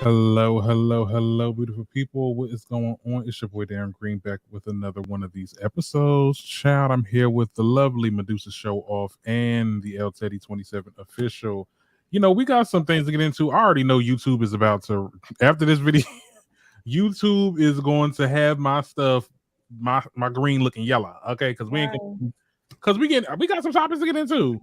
Hello, hello, hello, beautiful people. What is going on? It's your boy Darren Green back with another one of these episodes. Child, I'm here with the lovely Medusa Show Off and the L Teddy 27 official. You know, we got some things to get into. I already know YouTube is about to, after this video, YouTube is going to have my stuff, my green looking yellow. Okay, because we got some topics to get into.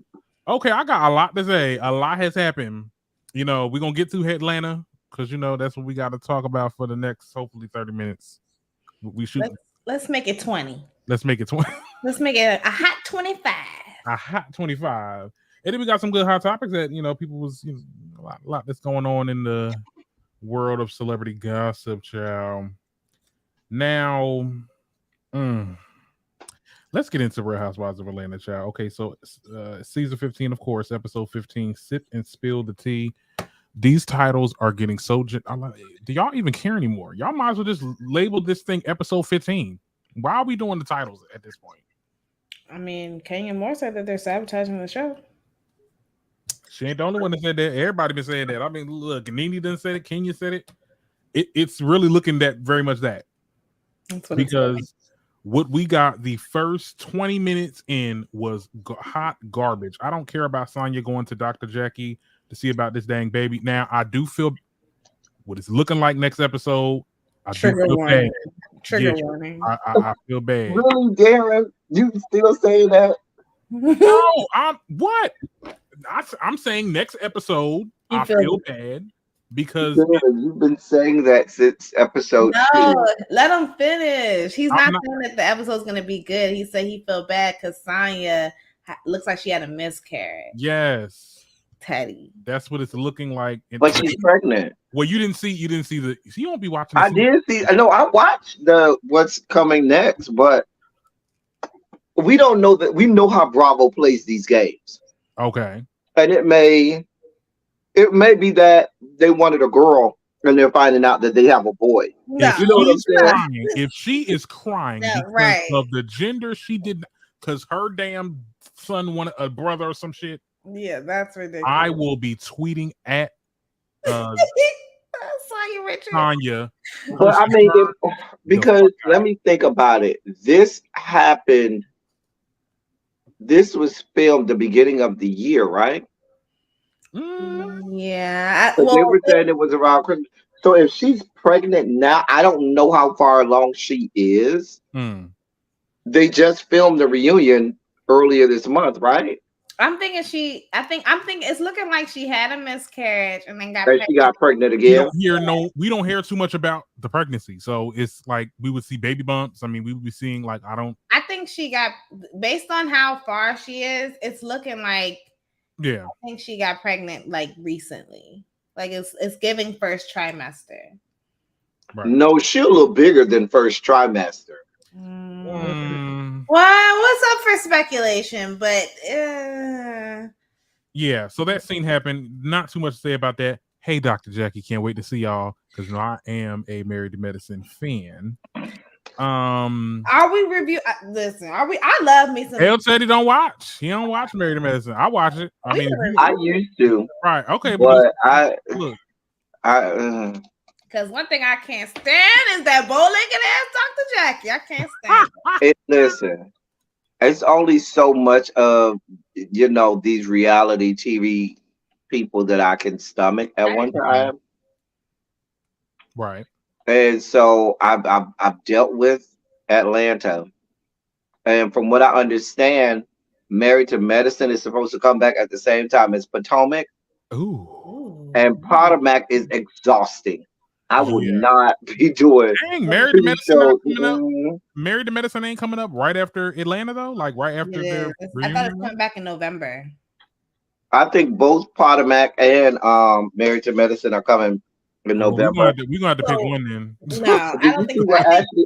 Okay, I got a lot to say. A lot has happened. You know, we're gonna get to Atlanta because you know that's what we got to talk about for the next hopefully 30 minutes. We should let's make it 20. Let's make it 20. Let's make it a hot 25. A hot 25. And then we got some good hot topics that people was a lot that's going on in the world of celebrity gossip, child. Now, let's get into Real Housewives of Atlanta, child. Okay, so season 15, of course, episode 15, Sip and Spill the Tea. These titles are getting so... do y'all even care anymore? Y'all might as well just label this thing episode 15. Why are we doing the titles at this point? I mean, Kenya Moore said that they're sabotaging the show. She ain't the only one that said that. Everybody been saying that. I mean, look, Nene done said it. Kenya said it. It's really looking that very much that. That's what because what we got the first 20 minutes in was hot garbage. I don't care about Sonya going to Dr. Jackie to see about this dang baby. Now, I do feel what it's looking like next episode. Trigger warning. Trigger warning. I feel bad. Really, Darren? You still saying that? No, I'm saying next episode, I feel bad because you've been saying that since episode 2. Let him finish. He's not saying that the episode's going to be good. He said he felt bad because Sonya looks like she had a miscarriage. Yes. Teddy. That's what it's looking like. But she's pregnant. Well, you didn't see the. You won't be watching. I did see. No, I watched the what's coming next, but we don't know that. We know how Bravo plays these games. Okay. And it may be that they wanted a girl and they're finding out that they have a boy. No. You know what I'm saying? If she is crying because of the gender she did, because her damn son wanted a brother or some shit. Yeah, that's ridiculous. I will be tweeting at Sonya. But I mean, because let me think about it. This happened. This was filmed the beginning of the year, right? Yeah. They were saying it was around Christmas. So if she's pregnant now, I don't know how far along she is. They just filmed the reunion earlier this month, right? I'm thinking it's looking like she had a miscarriage and then she got pregnant again. We don't hear too much about the pregnancy. So it's like we would see baby bumps. I mean, we would be seeing I think she got, based on how far she is, it's looking like I think she got pregnant recently. Like it's giving first trimester. Right. No, she's a little bigger than first trimester. Well, what's up for speculation? But yeah, so that scene happened. Not too much to say about that. Hey, Dr. Jackie, can't wait to see y'all because I am a Married to Medicine fan. Are we review? Listen, are we? I love me some. L said he don't watch. He don't watch Married to Medicine. I watch it. I mean, I used to. Right. Okay. But because one thing I can't stand is that bow-legged ass Dr. Jackie. I can't stand it. Listen, it's only so much of these reality TV people that I can stomach at one time. Right. And so I've dealt with Atlanta, and from what I understand, Married to Medicine is supposed to come back at the same time as Potomac. Ooh. And Potomac is exhausting. I would not be doing. Dang, Married to Medicine not coming up. Married to Medicine ain't coming up right after Atlanta though. Like right after their I thought it's coming back in November. I think both Potomac and Married to Medicine are coming in November. We're gonna have to pick one then. No, I don't think.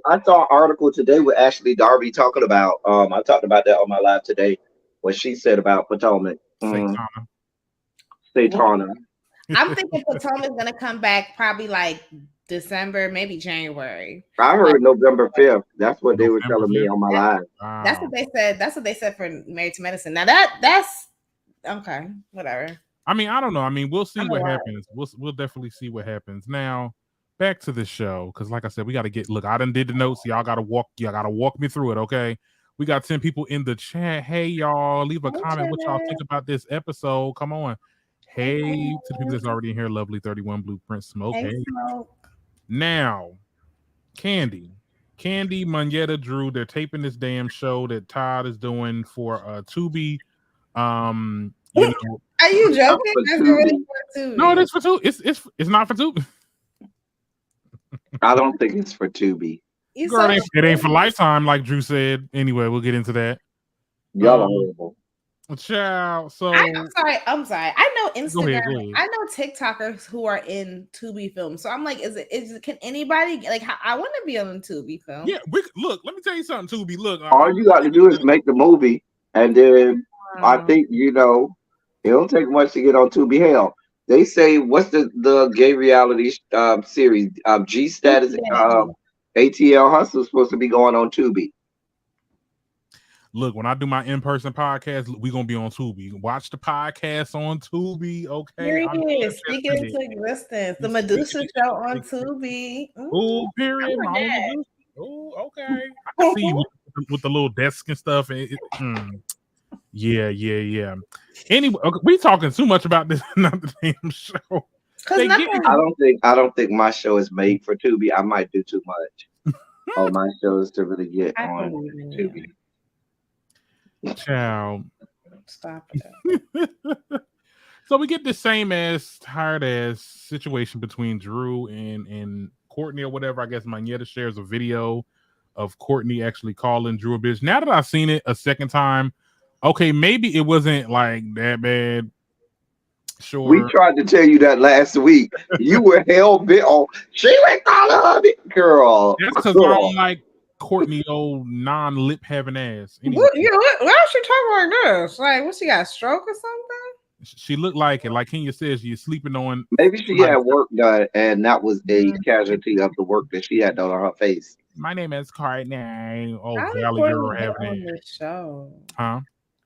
I saw an article today with Ashley Darby talking about. I talked about that on my live today. What she said about Potomac. Satana. I'm thinking Potomac's gonna come back probably December, maybe January. I heard November 5th. That's what they were telling me on my live. Wow. That's what they said. That's what they said for Married to Medicine. Now that's okay. Whatever. I mean, I don't know. I mean, we'll see what happens. We'll definitely see what happens. Now, back to the show, because like I said, we got to get. Look, I done did the notes. Y'all got to walk me through it. Okay. We got 10 people in the chat. Hey, y'all, leave a comment what y'all think about this episode. Come on. Hey, to the people that's already in here, lovely 31 Blueprint Smoke. Hey. Now, Candy, Moneta, Drew, they're taping this damn show that Todd is doing for Tubi. You know, are you joking? That's really for Tubi. No, it is for Tubi. It's not for Tubi. I don't think it's for Tubi. Girl, it ain't for Lifetime, like Drew said. Anyway, we'll get into that. Y'all are horrible. Child, so I'm sorry. I know Instagram. Go ahead. I know TikTokers who are in Tubi films. So I'm like, can anybody like? I want to be on a Tubi film. Yeah, look. Let me tell you something. Tubi, look. All you got to do is make the movie, and then I think it don't take much to get on Tubi. Hell, they say what's the gay reality series? G Status. ATL Hustle is supposed to be going on Tubi. Look, when I do my in-person podcast, we're going to be on Tubi. Watch the podcast on Tubi, okay? Period. Speaking into existence. The Medusa show on Tubi. Oh, period. Oh, okay. I see you with the little desk and stuff. Yeah. Anyway, okay, we talking too much about this, not the damn show. I don't think my show is made for Tubi. I might do too much. My show is to really get on Tubi. Ciao. Stop it. So we get the same ass, tired ass situation between Drew and Courtney or whatever. I guess Moneta shares a video of Courtney actually calling Drew a bitch. Now that I've seen it a second time, okay, maybe it wasn't like that bad. Sure. We tried to tell you that last week. You were hell bent on. She went calling her girl. That's because I don't like Courtney old non-lip having ass. Anyway. Why is she talking like this? Like, what, she got a stroke or something? She looked like it. Like Kenya says, she's sleeping on. Maybe she had work done, and that was a casualty of the work that she had done on her face. My name is Courtney. Oh, Valley Girl having on this show. Huh?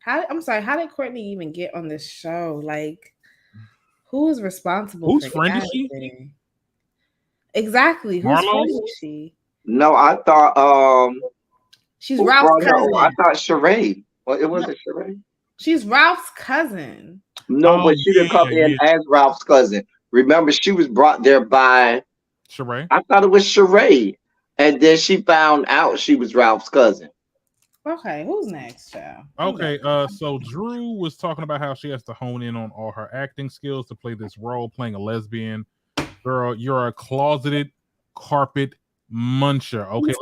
I'm sorry. How did Courtney even get on this show? Like, who is responsible? Whose friend is she? Exactly. Whose friend is she? No, I thought she's Ralph's cousin. I thought Sheree. Well, it wasn't Sheree. She's Ralph's cousin. No, but she didn't come in as Ralph's cousin. Remember, she was brought there by Sheree. I thought it was Sheree, and then she found out she was Ralph's cousin. Okay, who's next, child? Okay, so Drew was talking about how she has to hone in on all her acting skills to play this role, playing a lesbian. Girl, you're a closeted carpet muncher. Okay,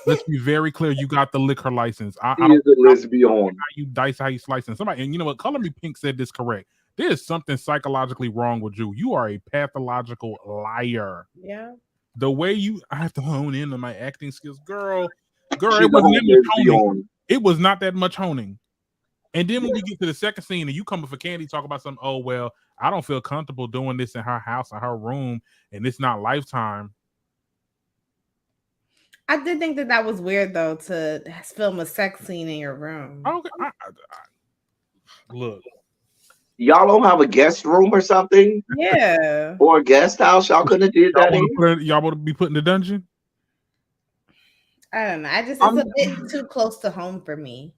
let's be very clear. You got the liquor license. I don't is a lesbian. How you dice, how you slicing somebody. And you know what? Color Me Pink said this correct. There is something psychologically wrong with you. You are a pathological liar. Yeah. The way I have to hone in on my acting skills, girl. It wasn't that much honing. It was not that much honing. And then when we get to the second scene and you come up for Candy, talk about something, oh, well, I don't feel comfortable doing this in her house or her room, and it's not Lifetime. I did think that was weird, though, to film a sex scene in your room. Okay. Look. Y'all don't have a guest room or something? Yeah. Or a guest house? Y'all couldn't have did that? Y'all want to be put in the dungeon? I don't know. It's a bit too close to home for me.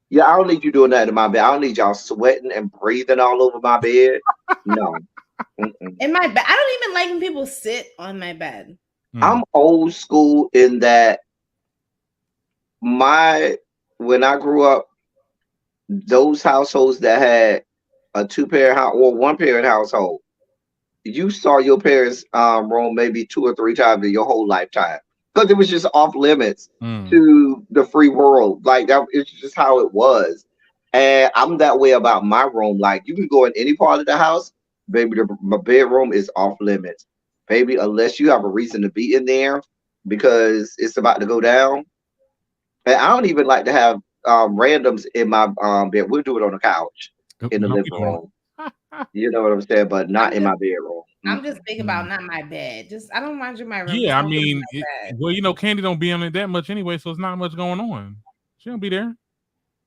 Yeah, I don't need you doing that in my bed. I don't need y'all sweating and breathing all over my bed. No. In my bed. I don't even like when people sit on my bed. I'm old school in that when I grew up, those households that had a two-parent house or one-parent household, you saw your parents' room maybe 2 or 3 times in your whole lifetime. Because it was just off limits to the free world. Like that, it's just how it was. And I'm that way about my room. Like you can go in any part of the house, baby. My bedroom is off limits, baby. Unless you have a reason to be in there because it's about to go down. And I don't even like to have randoms in my bed. We'll do it on the couch in the living room. You know what I'm saying? But not in my bedroom. I'm just thinking about not my bed. I don't mind you my room. Yeah, I mean, Candy don't be on it that much anyway, so it's not much going on. She don't be there.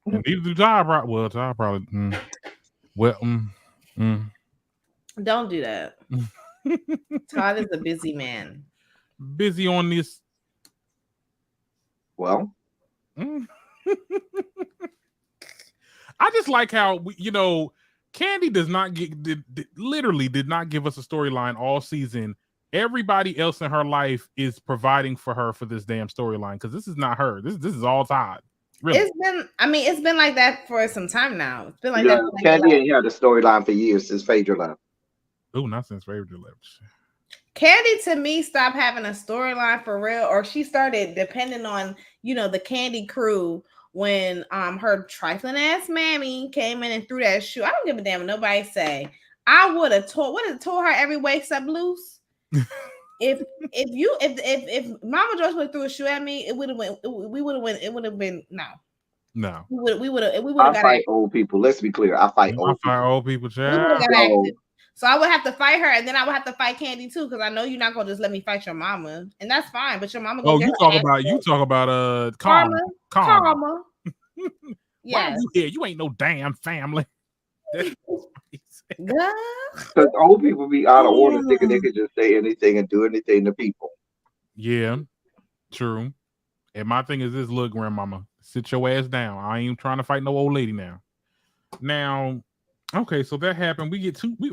And neither do Ty. Well, Ty probably. Well, Don't do that. Todd is a busy man. Busy on this. Well, I just like how Candy does not literally did not give us a storyline all season. Everybody else in her life is providing for her for this damn storyline because this is not her. This is all Todd. Really. It's been like that for some time now. It's been like yeah, that. Candy ain't had a storyline for years since Phaedra left. Oh, not since Phaedra left. Candy to me stopped having a storyline for real, or she started depending on the Candy crew when her trifling ass mammy came in and threw that shoe. I don't give a damn what nobody say. I would have told her every waist up loose. if Mama Joyce would have threw a shoe at me, it would have went. We would have went. It would have been no. We would have. I fight old people. Let's be clear. I fight old people. So I would have to fight her, and then I would have to fight Candy too, because I know you're not gonna just let me fight your mama, and that's fine. But your mama. You talk about karma. Yeah. You ain't no damn family. Because old people be out of order, thinking they could just say anything and do anything to people. Yeah, true. And my thing is this: look, grandmama, sit your ass down. I ain't trying to fight no old lady now. Okay, so that happened.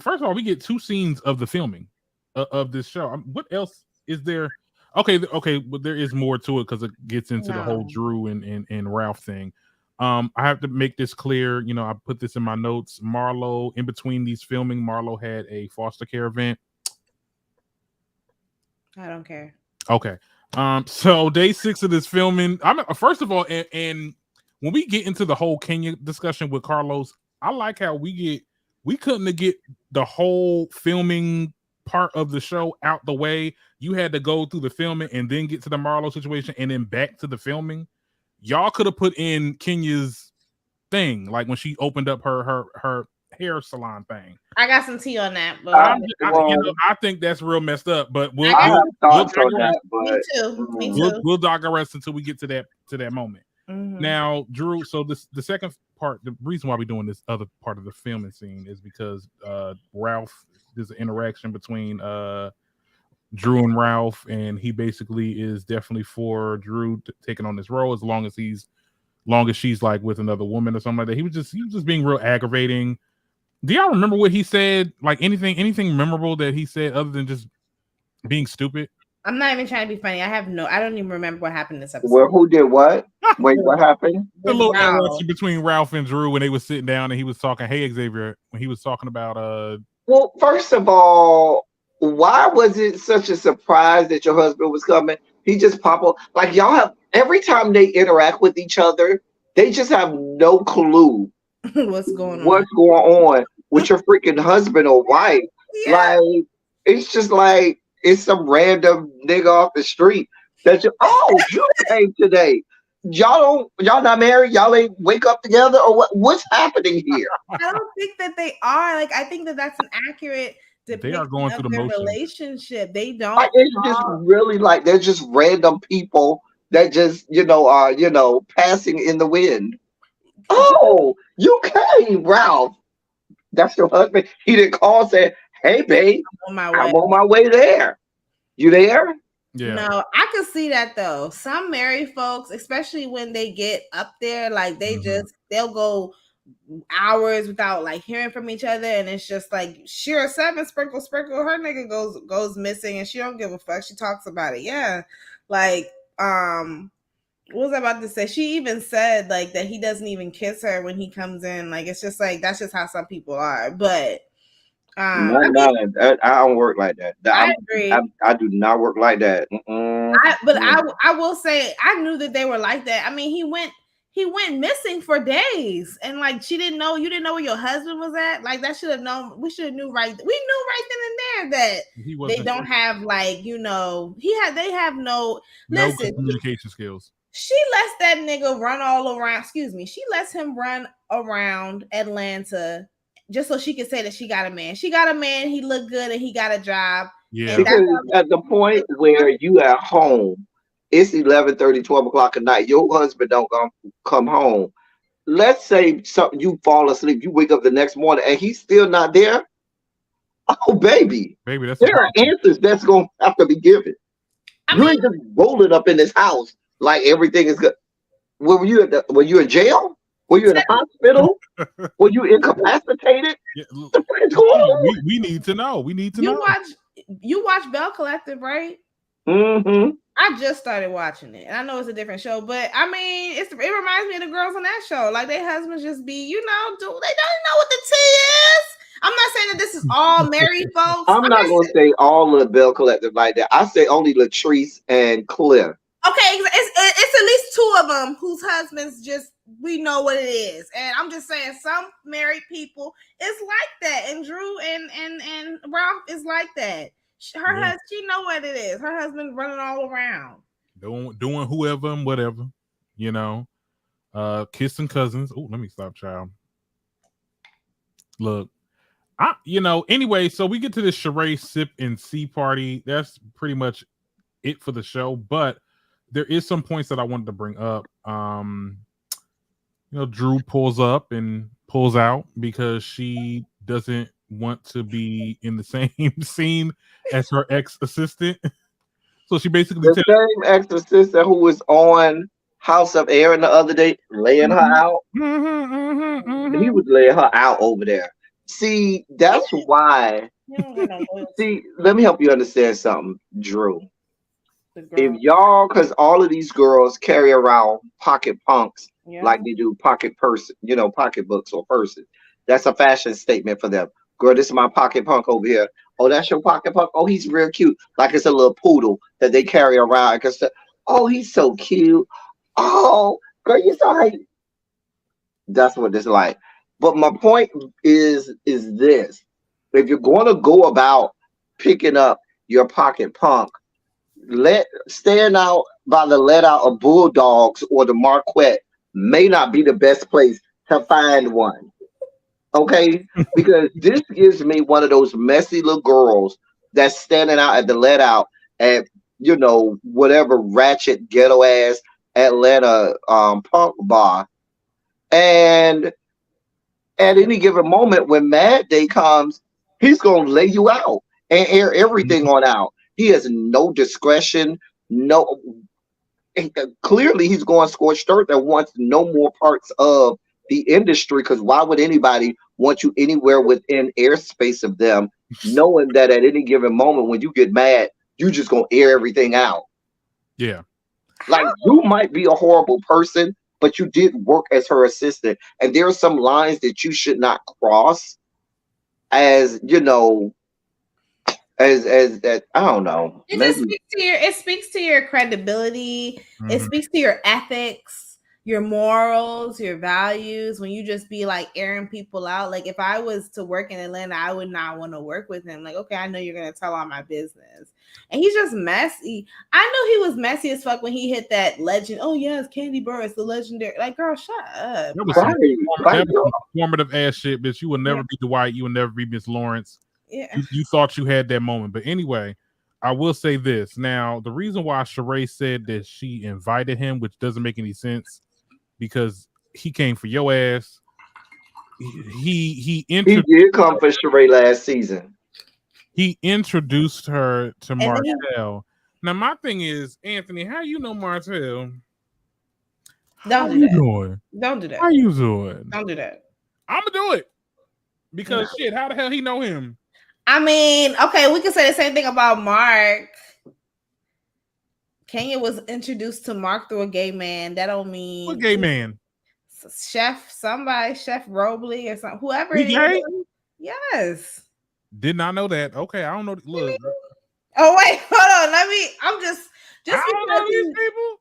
First of all, we get 2 scenes of the filming of this show. What else is there? Okay, but there is more to it because it gets into the whole Drew and Ralph thing. I have to make this clear. I put this in my notes. Marlo, in between these filming, Marlo had a foster care event. I don't care. Okay. So day 6 of this filming. First of all, and when we get into the whole Kenya discussion with Carlos, I like how we couldn't get the whole filming part of the show out the way. You had to go through the filming and then get to the Marlo situation and then back to the filming. Y'all could have put in Kenya's thing, like when she opened up her hair salon thing. I got some tea on that, but I think that's real messed up. But we'll digress. Me too. We'll digress until we get to that moment. Mm-hmm. Now, Drew, so the second part, the reason why we're doing this other part of the filming scene is because Ralph, there's an interaction between Drew and Ralph, and he basically is definitely for Drew taking on this role as long as she's like with another woman or something like that. He was just being real aggravating. Do y'all remember what he said? Like anything memorable that he said other than just being stupid? I'm not even trying to be funny. I don't even remember what happened this episode. Well, who did what? Wait, what happened? The little interaction between Ralph and Drew when they were sitting down and he was talking, hey, Xavier, when he was talking about Well, first of all, why was it such a surprise that your husband was coming? He just popped up. Like, y'all have, every time they interact with each other, they just have no clue what's going on with your freaking husband or wife. Yeah. Like, it's just like, it's some random nigga off the street that you came today. Y'all not married? Y'all ain't wake up together or what? What's happening here? I don't think that they are. Like, I think that that's an accurate depiction. They are going through the motions. Relationship. They don't. Like, it's just really like they're just random people that just are passing in the wind. Oh, you came, Ralph. That's your husband. He didn't call and say, hey, babe, I'm on my way there. You there? Yeah. No, I can see that though. Some married folks, especially when they get up there, like they'll go hours without like hearing from each other, and it's just like sure 7 sprinkle. Her nigga goes missing, and she don't give a fuck. She talks about it. Yeah, like what was I about to say? She even said like that he doesn't even kiss her when he comes in. Like it's just like that's just how some people are. But I don't work like that. I agree. I do not work like that. I will say I knew that they were like that. I mean, he went missing for days, and like you didn't know where your husband was at. Like that should have known. We should have knew right. We knew right then and there that they don't have like they have no communication skills. She lets that nigga run all around. Excuse me. She lets him run around Atlanta just so she can say that she got a man. She got a man. He looked good and he got a job. Yeah. Because at the point where you at home, it's 11:30, 12 o'clock at night. Your husband don't come home. let's say something, you fall asleep, you wake up the next morning and he's still not there. Oh, baby, Baby, that's a there are problem. answers that's going to have to be given. I You mean, ain't just rolling up in this house like everything is good. Were you in jail? Were you in a hospital? Were you incapacitated? Yeah, What the fuck is going on? we need to know. We need to know. you watch Bell Collective, right? Mm-hmm. I just started watching it, and I know it's a different show, but I mean, it reminds me of the girls on that show. Like their husbands just be, they don't know what the tea is. I'm not saying that this is all married folks. I'm not going to say all of the Bell Collective like that. I say only Latrice and Cliff. Okay, it's at least two of them whose husbands just, we know what it is, and I'm just saying some married people is like that, and Drew and Ralph is like that. Her husband, she know what it is. Her husband running all around, doing whoever and whatever, kissing cousins. Oh, let me stop, child. Look, anyway, so we get to this Sheree sip and see party. That's pretty much it for the show, but there is some points that I wanted to bring up. Drew pulls up and pulls out because she doesn't want to be in the same scene as her ex-assistant. So she basically the same ex-assistant who was on House of Aaron the other day, laying her out. He was laying her out over there. See, that's why. See, let me help you understand something, Drew. If y'all, because all of these girls carry around pocket punks like they do pocket pocketbooks or purses. That's a fashion statement for them. Girl, this is my pocket punk over here. Oh, that's your pocket punk. Oh, he's real cute. Like it's a little poodle that they carry around. Because, oh, he's so cute. Oh, girl, you so hate. That's what it's like. But my point is this: if you're going to go about picking up your pocket punk, stand out by the let out of Bulldogs or the Marquette may not be the best place to find one. Okay, because this gives me one of those messy little girls that's standing out at the let out at whatever ratchet ghetto ass Atlanta punk bar, and at any given moment when Mad Day comes, he's gonna lay you out and air everything on out. He has no discretion. Clearly he's going scorched earth and wants no more parts of the industry, because why would anybody want you anywhere within airspace of them, knowing that at any given moment when you get mad, you just gonna air everything out? Yeah. Like, you might be a horrible person, but you did work as her assistant, and there are some lines that you should not cross as as that. I don't know. It speaks to your credibility. Mm-hmm. It speaks to your ethics, your morals, your values. When you just be like airing people out. Like if I was to work in Atlanta, I would not want to work with him. Like, okay, I know you're gonna tell all my business, and he's just messy. I know he was messy as fuck when he hit that legend. Oh yes, Candy Burris, the legendary. Like, girl, shut up. That was some formative ass shit, bitch. You will never be Dwight. You will never be Miss Lawrence. Yeah. You thought you had that moment. But anyway, I will say this. Now, the reason why Sheree said that she invited him, which doesn't make any sense, because he came for your ass. He did come for Sheree last season. He introduced her to Martell. Now, my thing is, Anthony, how you know Martell? Don't do that. How you doing? Don't do that. I'm gonna do it. Because shit, how the hell he know him? I mean, okay, we can say the same thing about Mark. Kenya was introduced to Mark through a gay man. That don't mean what gay man? Chef Robley or something. Whoever he gay? Yes. Did not know that. Okay, I don't know. Look. Oh wait, hold on. I'm just I don't know these people.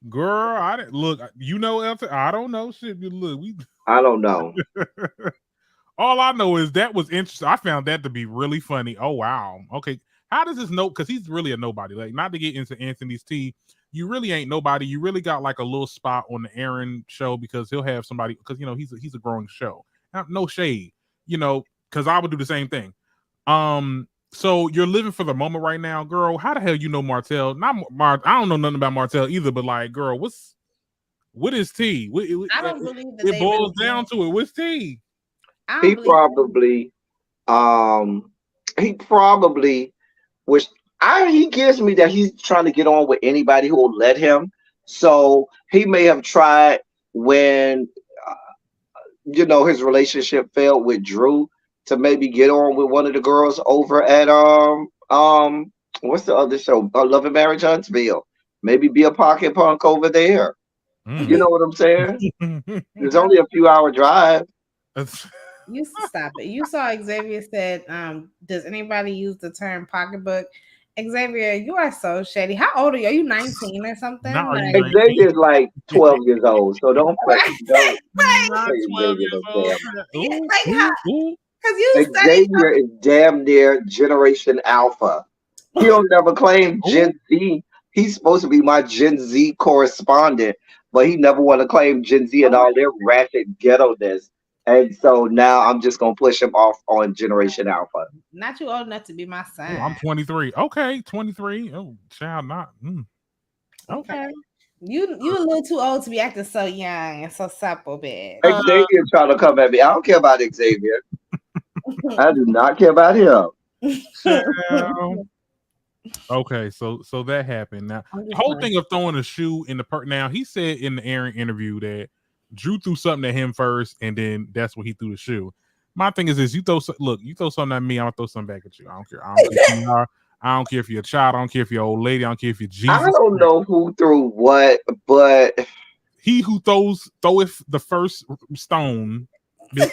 Girl, I didn't look. I don't know shit. Look, I don't know. All I know is that was interesting. I found that to be really funny. Oh wow. Okay. How does this know? Because he's really a nobody. Like, not to get into Anthony's tea, you really ain't nobody. You really got like a little spot on the Aaron show because he'll have somebody. Because he's a growing show. No shade. Because I would do the same thing. So you're living for the moment right now, girl. How the hell you know Martell? I don't know nothing about Martell either. But like, girl, What is tea? I don't believe that it boils down to it. What's tea? He probably which he gives me that he's trying to get on with anybody who will let him. So he may have tried when his relationship failed with Drew to maybe get on with one of the girls over at what's the other show? Love and Marriage Huntsville. Maybe be a pocket punk over there. You know what I'm saying? It's only a few hour drive. You stop it. You saw Xavier said, does anybody use the term pocketbook? Xavier, you are so shady. How old are you? Are you 19 or something? No, Xavier's like 12 years old, so don't play. Don't not 12 years old. Xavier is damn near Generation Alpha. He don't never claim Gen Z. He's supposed to be my Gen Z correspondent, but he never want to claim Gen Z and all their ratchet ghetto-ness. And so now I'm just gonna push him off on Generation Alpha. Not too old enough to be my son. Oh, I'm 23. Okay, 23. Oh, child, not. Okay. You a little too old to be acting so young and so supple, bitch. Xavier trying to come at me. I don't care about Xavier. I do not care about him. Okay, so that happened. Now the whole thing of throwing a shoe in the now he said in the Aaron interview that Drew threw something at him first, and then that's when he threw the shoe. My thing is this: you throw something at me, I'm gonna throw something back at you. I don't care. I don't care if you're a child. I don't care if you're an old lady. I don't care if you're Jesus. I don't know who threw what, but he who throweth the first stone. I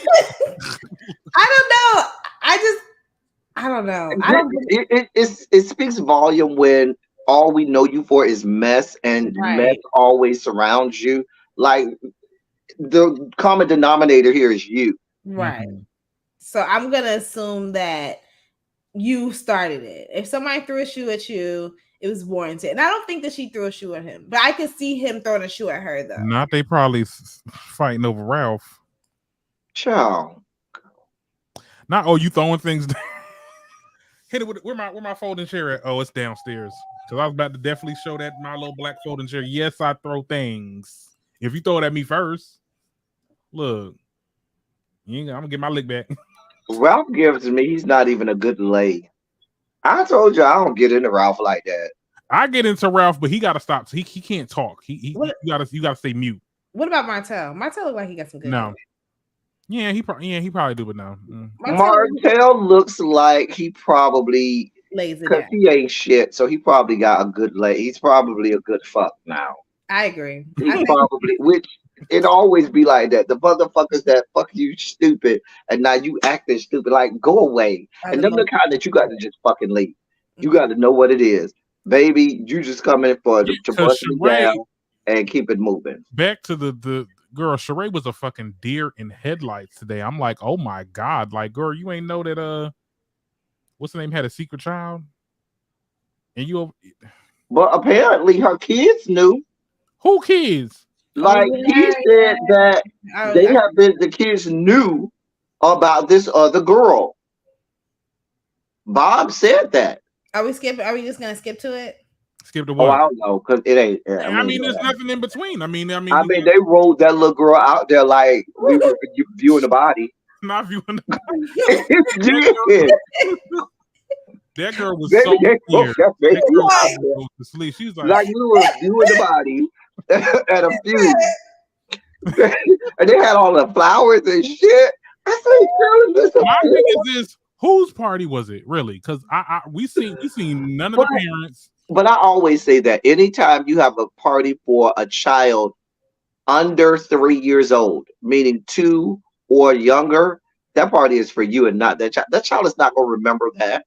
don't know. I don't know. It speaks volume when all we know you for is mess, and mess always surrounds you. Like the common denominator here is you. Right. So I'm gonna assume that you started it. If somebody threw a shoe at you, it was warranted. And I don't think that she threw a shoe at him, but I could see him throwing a shoe at her though. Not they probably fighting over Ralph. Ciao. Not you throwing things down. Hit it with where my folding chair at? Oh, it's downstairs. Because I was about to definitely show that my little black folding chair. Yes, I throw things. If you throw it at me first, look, I'm gonna get my lick back. Ralph gives me he's not even a good lay. I told you I don't get into Ralph like that. I get into Ralph, but he gotta stop. He can't talk. You gotta stay mute. What about Martell? Martell look like he got some good. No. Yeah, he probably do, but no. Martell looks like he probably lazy because he ain't shit, so he probably got a good lay. He's probably a good fuck now. I agree. Which it always be like that. The motherfuckers that fuck you stupid, and now you acting stupid. Like go away. And them the kind that you got to just fucking leave. You got to know what it is, baby. You just come in to bust it down and keep it moving. Back to the girl. Sheree was a fucking deer in headlights today. I'm like, oh my god, like girl, you ain't know that what's the name had a secret child, and you. But apparently her kids knew. Who kids? Like he said that the kids knew about this other girl. Bob said that. Are we just gonna skip to it? Skip to what? Oh, I don't know because it ain't. I mean, there's nothing in between. I mean, they rolled that little girl out there like we were viewing the body. Not viewing the body. That girl was so weird. To sleep. She was like we were viewing the body at a feud. And they had all the flowers and shit. I said, my thing is this: whose party was it really? Because we seen none of the parents. But I always say that anytime you have a party for a child under 3 years old, meaning 2 or younger, that party is for you and not that child. That child is not going to remember that.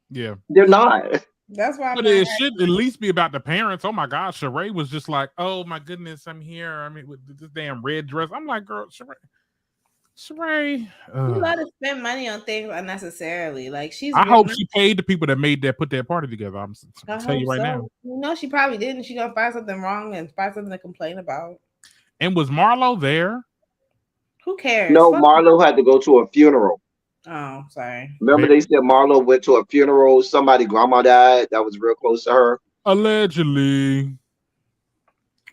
Yeah, they're not. That's why. But it should at least be about the parents. Oh my God, Sheree was just like, "Oh my goodness, I'm here. I mean, with this damn red dress." I'm like, "Girl, Sheree, you let her spend money on things unnecessarily. Like I hope she paid the people that put that party together. I'm tell you right now. No, she probably didn't. She gonna find something wrong and find something to complain about. And was Marlo there? Who cares? No, Marlo had to go to a funeral. Oh, sorry. Remember they said Marlo went to a funeral. Somebody grandma died that was real close to her. Allegedly.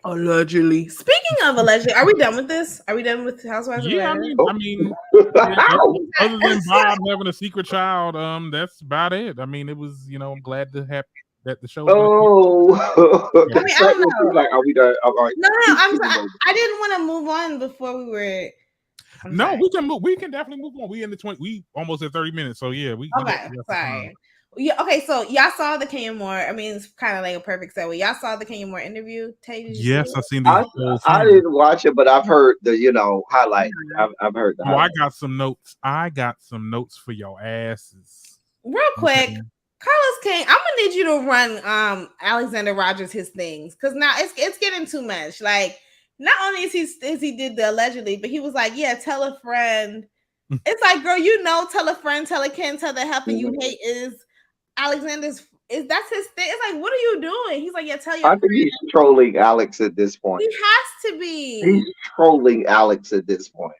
Allegedly. Speaking of allegedly, are we done with this? Are we done with Housewives of Yeah, Atlanta? yeah, other than Bob having a secret child, that's about it. I mean, it was, I'm glad to have that the show is going to Oh, I mean, I don't know. like, are we done? All right. No, I didn't want to move on before we were. No, we can move. We can definitely move on. We in the 20. We almost at 30 minutes. So yeah, we Okay, sorry. Yeah, okay, so y'all saw the Kenya Moore. I mean, it's kind of like a perfect segue. Y'all saw the Kenya Moore interview. Tay, did you see it? I've seen the whole thing. I didn't watch it, but I've heard the highlights. I've heard the highlights. I got some notes. I got some notes for your asses. Real quick, Carlos King, I'm gonna need you to run Alexander Rogers his things, because now it's getting too much. Like, not only is he did the allegedly, but he was like, yeah, tell a friend. It's like, girl, tell a friend, tell a kin, tell the helper you hate is Alexander's. That's his thing. It's like, what are you doing? He's like, yeah, tell your I think he's trolling Alex at this point. He has to be. He's trolling Alex at this point.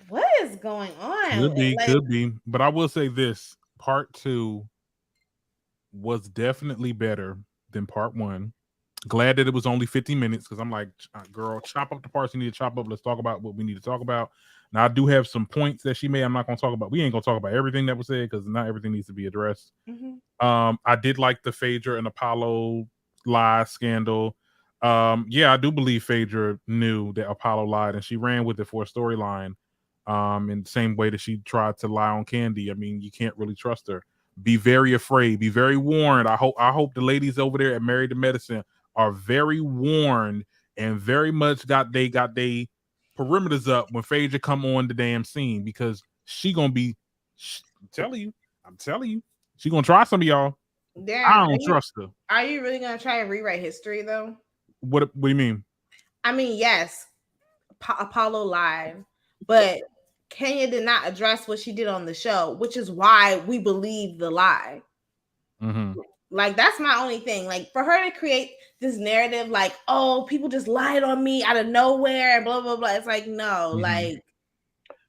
What is going on? Could be. But I will say this: part 2 was definitely better than part 1. Glad that it was only 50 minutes, because I'm like, girl, chop up the parts you need to chop up. Let's talk about what we need to talk about. Now, I do have some points that she made. I'm not going to talk about. We ain't going to talk about everything that was said, because not everything needs to be addressed. Mm-hmm. I did like the Phaedra and Apollo lie scandal. Yeah, I do believe Phaedra knew that Apollo lied, and she ran with it for a storyline. In the same way that she tried to lie on Candy. I mean, you can't really trust her. Be very afraid. Be very warned. I hope the ladies over there at Married to Medicine are very warned and very much got they perimeters up when Phaedra come on the damn scene, because she gonna be. I'm telling you, she gonna try some of y'all. Darren, I don't trust her. Are you really gonna try and rewrite history though? What do you mean? I mean, yes, Apollo lied, but Kenya did not address what she did on the show, which is why we believe the lie. Mm-hmm. Like, that's my only thing. Like, for her to create this narrative, like, oh, people just lied on me out of nowhere and blah blah blah. It's like, no, like.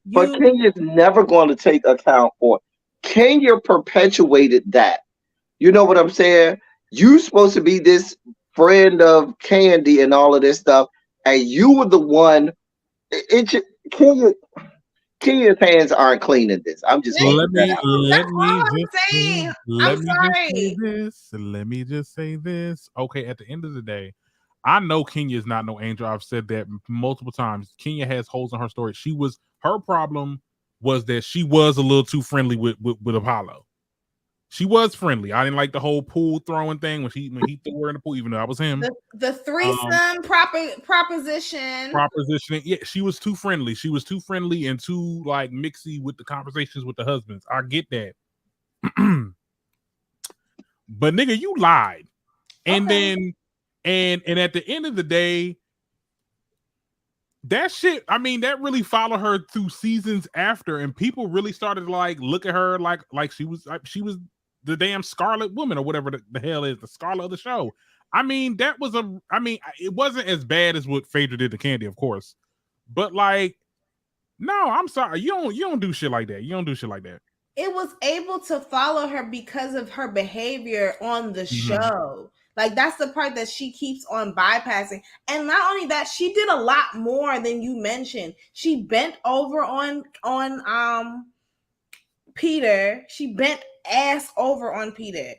But Kenya's never going to take account for it. Kenya perpetuated that. You know what I'm saying? You supposed to be this friend of Candy and all of this stuff, and you were the one. Kenya's hands aren't clean in this. I'm just let me just say this. Okay, at the end of the day, I know Kenya is not no angel. I've said that multiple times. Kenya has holes in her story. Her problem was that she was a little too friendly with Apollo. She was friendly. I didn't like the whole pool throwing thing when he threw her in the pool, even though that was him. The threesome proposition. Propositioning. Yeah, she was too friendly. She was too friendly and too like mixy with the conversations with the husbands. I get that. But nigga, you lied. And then and at the end of the day, that shit, I mean, that really followed her through seasons after, and people really started to like look at her like she was the damn Scarlet Woman or whatever the hell is the Scarlet of the show. I mean, it wasn't as bad as what Phaedra did to Candy, of course, but like, no, I'm sorry, you don't do shit like that. You don't do shit like that. It was able to follow her because of her behavior on the show. Like, that's the part that she keeps on bypassing. And not only that, she did a lot more than you mentioned. She bent over on Peter. She bent ass over on Peter.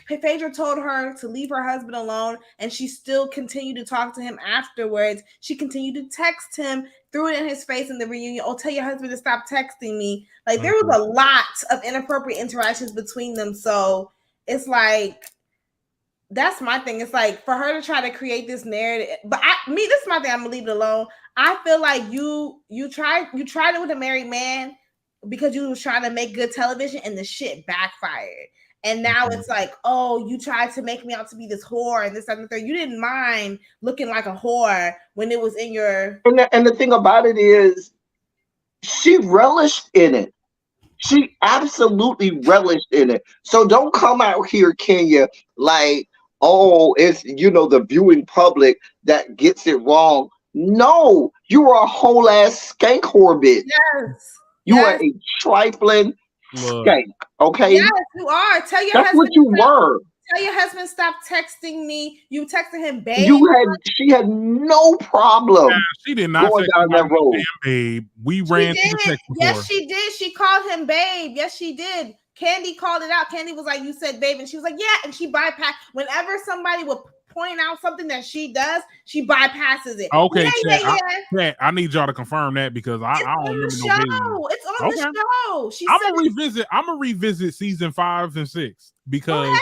Phaedra told her to leave her husband alone, and she still continued to talk to him afterwards. She continued to text him, threw it in his face in the reunion. Oh, tell your husband to stop texting me. Like, there was a lot of inappropriate interactions between them. So it's like, that's my thing. It's like, for her to try to create this narrative, but this is my thing. I'm gonna leave it alone. I feel like you tried it with a married man because you was trying to make good television, and the shit backfired. And now it's like, oh, you tried to make me out to be this whore and this, that, and the third. You didn't mind looking like a whore when it was in your. And the thing about it is, she relished in it. She absolutely relished in it. So don't come out here, Kenya, like, oh, it's, the viewing public that gets it wrong. No, you are a whole ass skank whore bitch. Yes. You are a trifling skank. Okay. Yes, you are. Tell your That's husband what you were. tell your husband stop texting me. You texting him, babe. She had no problem. She did not going text down that him, road. damn babe. We ran through the text before. Yes, she did. She called him babe. Yes, she did. Candy called it out. Candy was like, "You said babe," and she was like, "Yeah." And she bypassed. Whenever somebody would point out something that she does, she bypasses it. Okay, yeah. I need y'all to confirm that because I don't remember the no baby. It's on the show. I'm gonna revisit season 5 and 6 because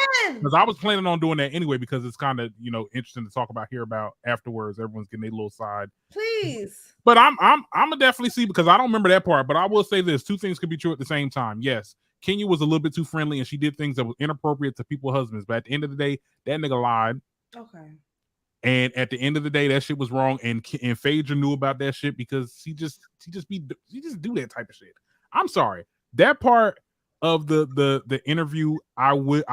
I was planning on doing that anyway because it's kind of interesting to talk about here about afterwards. Everyone's getting their little side. Please. But I'm gonna definitely see because I don't remember that part. But I will say this: two things could be true at the same time. Yes, Kenya was a little bit too friendly and she did things that were inappropriate to people's husbands. But at the end of the day, that nigga lied. Okay. And at the end of the day, that shit was wrong. And Phaedra knew about that shit because she just do that type of shit. I'm sorry. That part of the interview, I wish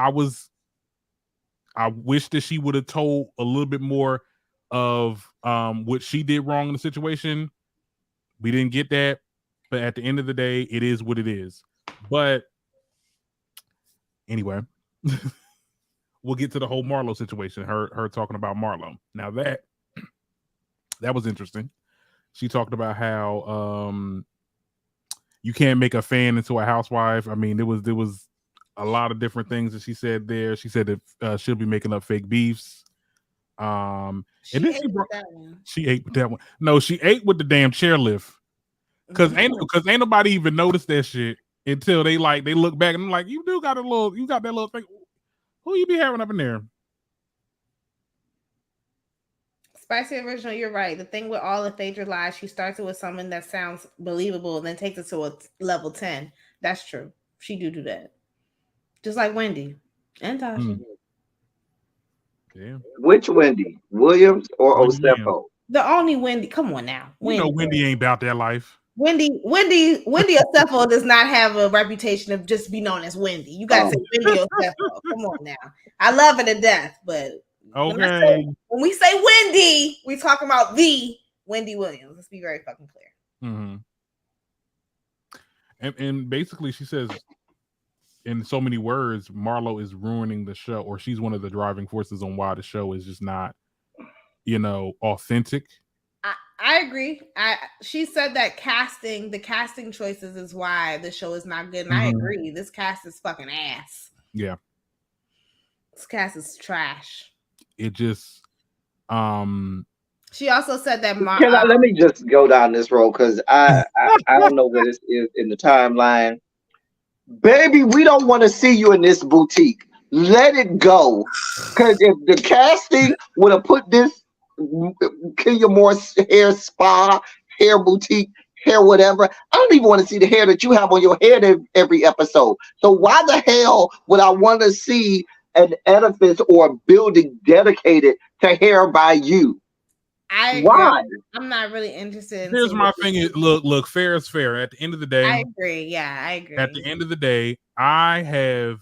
that she would have told a little bit more of what she did wrong in the situation. We didn't get that, but at the end of the day, it is what it is. But anyway, we'll get to the whole Marlo situation. Her talking about Marlo. Now that was interesting. She talked about how you can't make a fan into a housewife. I mean, there was a lot of different things that she said there. She said that she'll be making up fake beefs. She ate with that one. No, she ate with the damn chairlift. Cause ain't nobody even noticed that shit until they look back and I'm like, you got that little thing. Who you be having up in there? Spicy Original, you're right. The thing with all of Phaedra lies, she starts it with something that sounds believable and then takes it to a level 10. That's true. She do that. Just like Wendy and Tasha. Yeah. Which Wendy? Williams or Osefo? The only Wendy. Come on now. Wendy ain't about that life. Wendy Osefo does not have a reputation of just be known as Wendy. You gotta say Wendy Osefo. Come on now. I love her to death, but okay. When we say Wendy, we talking about the Wendy Williams. Let's be very fucking clear. Mm-hmm. And basically, she says, in so many words, Marlo is ruining the show, or she's one of the driving forces on why the show is just not, authentic. I agree. She said that the casting choices is why the show is not good. And I agree. This cast is fucking ass. Yeah. This cast is trash. It just she also said that let me just go down this road because I don't know where this is in the timeline. Baby, we don't want to see you in this boutique. Let it go. Because if the casting would have put this Kenya Moore's hair spa, hair boutique, hair whatever, I don't even want to see the hair that you have on your head every episode. So why the hell would I want to see an edifice or a building dedicated to hair by you? Why? I'm not really interested. Here's my thing: is look, fair is fair. At the end of the day, I agree. Yeah, I agree. At the end of the day, I have,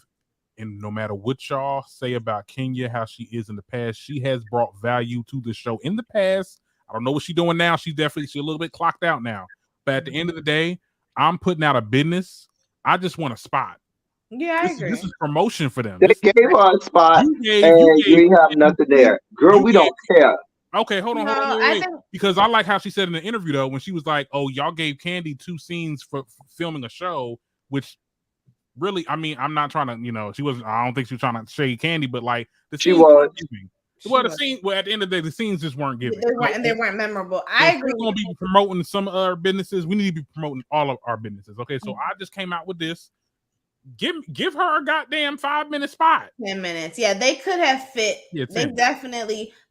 and no matter what y'all say about Kenya, how she is in the past, she has brought value to the show in the past. I don't know what she's doing now. She's a little bit clocked out now. But at the end of the day, I'm putting out a business. I just want a spot. Yeah, I agree. This is promotion for them. They gave her a spot, and you have nothing there. Girl, we don't care. Okay, hold on. Wait. Because I like how she said in the interview, though, when she was like, oh, y'all gave Candy 2 scenes for filming a show, which really, I mean, I'm not trying to, she wasn't, I don't think she was trying to shade Candy, but like, she was. At the end of the day, the scenes just weren't given. They weren't memorable. I agree. We're going to be promoting some of our businesses. We need to be promoting all of our businesses. Okay, so I just came out with this. Give her a goddamn 5-minute spot. 10 minutes. Yeah, they could have fit. Yeah,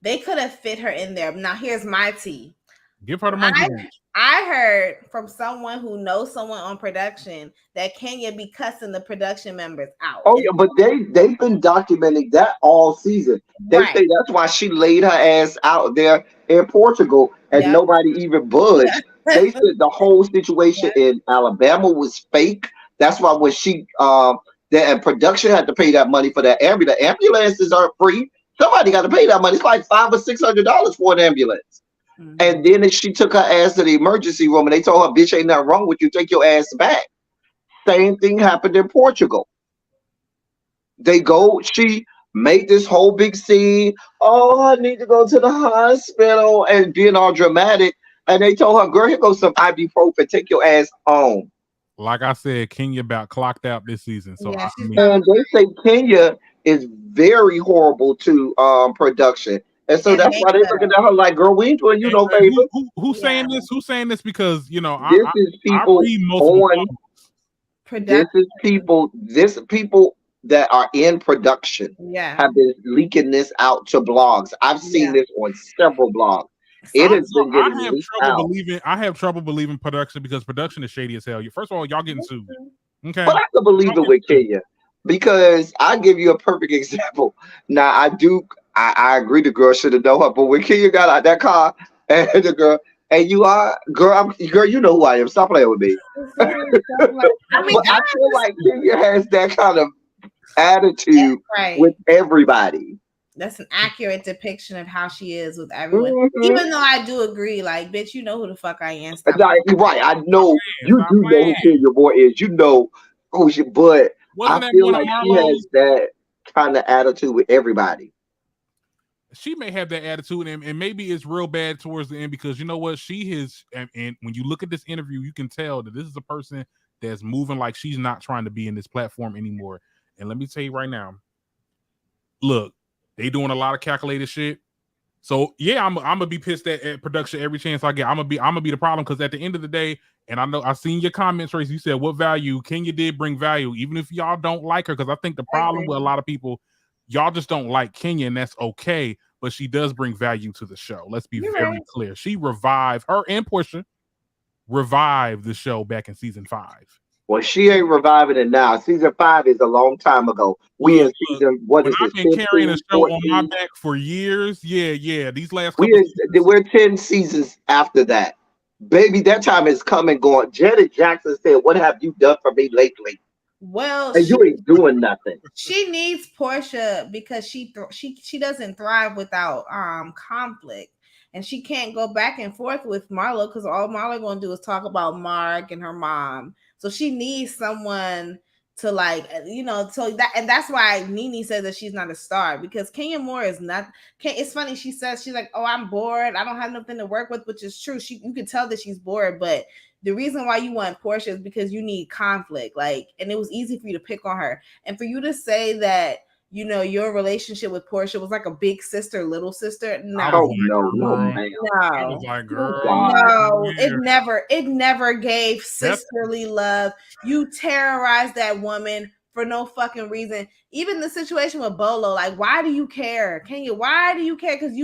they could have fit her in there. Now here's my tea. Give her the monkey wrench. I heard from someone who knows someone on production that Kenya be cussing the production members out. Oh yeah, but they've been documenting that all season. They say that's why she laid her ass out there in Portugal and nobody even budged. They said the whole situation in Alabama was fake. That's why when she the production had to pay that money for that ambulance. Ambulances aren't free. Somebody got to pay that money. It's like $500 or $600 for an ambulance. Mm-hmm. And then she took her ass to the emergency room and they told her, bitch, ain't nothing wrong with you. Take your ass back. Same thing happened in Portugal. She make this whole big scene. Oh, I need to go to the hospital and being all dramatic. And they told her, girl, here goes some ibuprofen. Take your ass home. Like I said, Kenya about clocked out this season. So Yeah, I she's mean, not. And they say Kenya is very horrible to production. And so And that's why they're makeup. looking at her like, girl, we ain't doing you no favor. who's Yeah. saying this? Who's saying this? Because you know, This is I people read multiple on Production. this people that are in production Yeah. have been leaking this out to blogs. I've seen Yeah. this on several blogs. It has been I getting have leaked trouble out. believing. I have trouble believing production because production is shady as hell. First of all, y'all getting sued. Okay, But I can believe Y'all it with getting sued. Kenya because I give you a perfect example. Now I agree the girl should have known her, but when Kenya got out that car and the girl and you are girl, you know who I am. Stop playing with me. I mean, But I feel like Kenya has that kind of attitude right. with everybody. That's an accurate depiction of how she is with everyone. Mhm. Even though I do agree, like, bitch, you know who the fuck I am. Stop. Right, I know you Stop do know who playing. Kenya Moore is. You know who she, but Wasn't I that feel one of like she has Marlo's? that kind of attitude with everybody. She may have that attitude, and maybe it's real bad towards the end because you know what? She is, and when you look at this interview, you can tell that this is a person that's moving like she's not trying to be in this platform anymore. And let me tell you right now, look, they doing a lot of calculated shit. So yeah, I'm gonna be pissed at production every chance I get. I'm gonna be the problem because at the end of the day, and I know I seen your comments, Trace. You said what value Kenya did bring value, even if y'all don't like her. Because I think the problem with a lot of people, y'all just don't like Kenya, and that's okay. But she does bring value to the show. Let's be very clear. She revived her and Portia revived the show back in season 5. Well, she ain't reviving it now. Season 5 is a long time ago. We in season, what when is I've it, been carrying a 15, show on my 14? back for years, yeah. These last couple seasons, We're 10 seasons after that. Baby, that time is coming going. Janet Jackson said, what have you done for me lately? Well, And you ain't doing nothing. she needs Portia because she doesn't thrive without conflict, and she can't go back and forth with Marlo because all Marlo gonna do is talk about Mark and her mom. So she needs someone to so that's why Nene said that she's not a star because Kenya Moore is not. It's funny, she says she's like, oh, I'm bored, I don't have nothing to work with, which is true. You can tell that she's bored, but the reason why you want Portia is because you need conflict, and it was easy for you to pick on her, and for you to say that your relationship with Portia was like a big sister, little sister. No, No, ma'am. I was like, girl, no, it never gave sisterly love. You terrorized that woman for no fucking reason. Even the situation with Bolo, like, why do you care? Why do you care? Because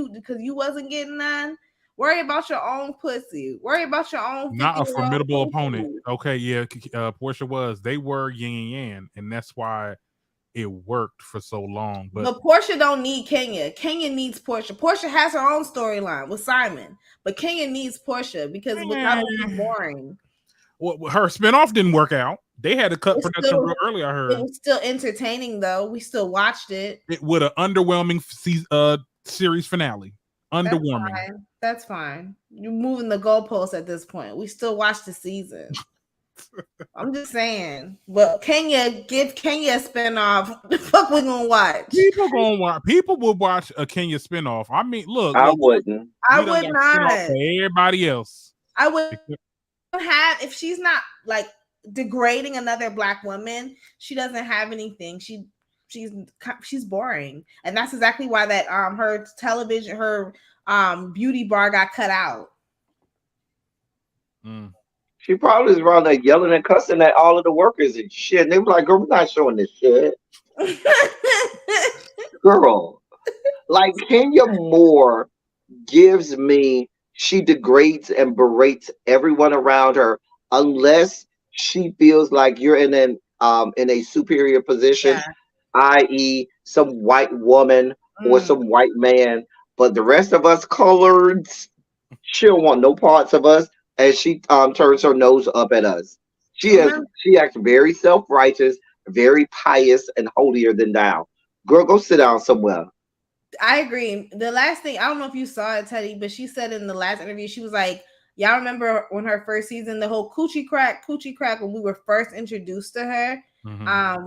you wasn't getting none. Worry about your own pussy. Worry about your own. Not a formidable opponent. Okay, yeah, Portia was. They were yin and yang, and that's why it worked for so long. But Portia don't need Kenya. Kenya needs Portia. Portia has her own storyline with Simon, but Kenya needs Portia because without her, she's boring. Well, her spinoff didn't work out. They had to cut production real early. I heard it was still entertaining though. We still watched it. It with an underwhelming series finale. Underwhelming. That's fine. You're moving the goalposts at this point. We still watch the season. I'm just saying. But give Kenya a spinoff. The fuck we gonna watch? People will watch a Kenya spinoff. I mean, look. I wouldn't. I would not. For everybody else. I would have, if she's not like degrading another Black woman, she doesn't have anything. She's boring. And that's exactly why that her television, her beauty bar got cut out. She probably is around there yelling and cussing at all of the workers and shit. And they were like, girl, we're not showing this shit. Girl. Like Kenya Moore gives me, she degrades and berates everyone around her unless she feels like you're in a superior position, i.e. some white woman or some white man. But the rest of us coloreds, she don't want no parts of us. And she turns her nose up at us. She acts very self-righteous, very pious, and holier than thou. Girl, go sit down somewhere. I agree. The last thing, I don't know if you saw it, Teddy, but she said in the last interview, she was like, y'all remember when her first season, the whole coochie crack, when we were first introduced to her,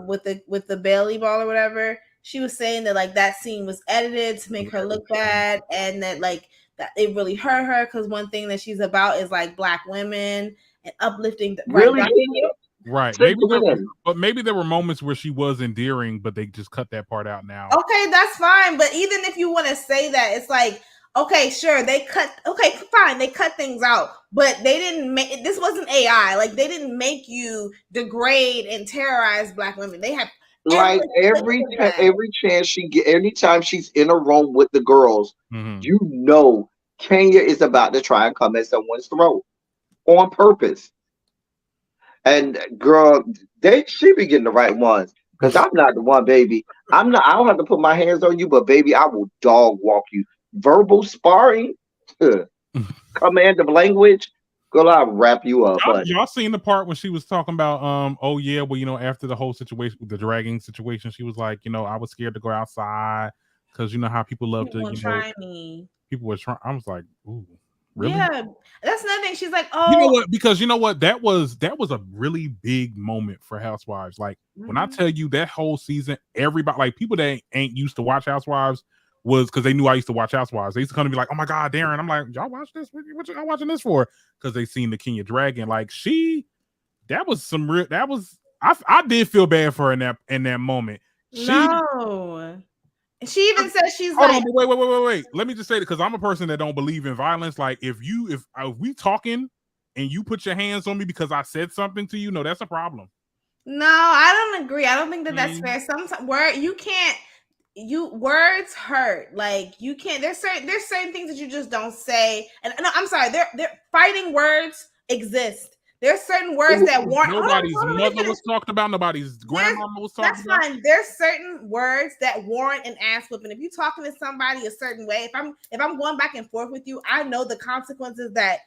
with the Bailey ball or whatever. she was saying that like that scene was edited to make her look bad, and that like that it really hurt her because one thing that she's about is like Black women and uplifting. Really? Right. Maybe there were moments where she was endearing, but they just cut that part out now. Okay, that's fine. But even if you want to say that, it's like, okay, sure, they cut. Okay, fine, they cut things out, but they didn't make. This wasn't AI. Like they didn't make you degrade and terrorize Black women. They have like every chance she get, anytime she's in a room with the girls, you know Kenya is about to try and come at someone's throat on purpose. And girl, she be getting the right ones. Because I'm not the one, baby. I don't have to put my hands on you, but baby, I will dog walk you. Verbal sparring, command of language, girl, I'll wrap you up. Y'all seen the part when she was talking about oh yeah, well, after the whole situation, the dragging situation, she was like, I was scared to go outside because you know how people love to try me. People were trying. I was like, ooh. Really? Yeah, that's another thing. She's like, oh, you know what? Because you know what? That was a really big moment for Housewives. Like when I tell you that whole season, everybody, like people that ain't used to watch Housewives, was because they knew I used to watch Housewives. They used to come to be like, oh my God, Darren. I'm like, y'all watch this? What y'all watching this for? Because they seen the Kenya Dragon. Like that was some real. That was I did feel bad for her in that moment. No. She even said she's hold like, on, wait. Let me just say that because I'm a person that don't believe in violence. Like if we talking and you put your hands on me because I said something to you, no, that's a problem. No, I don't agree. I don't think that's fair. Sometimes words hurt. Like you can't. There's certain things that you just don't say. And no, I'm sorry. They're fighting words exist. There's certain words that warrant. Nobody's mother was talked about. Nobody's grandmama was talked about. That's fine. There's certain words that warrant an ass whooping. If you're talking to somebody a certain way, if I'm going back and forth with you, I know the consequences that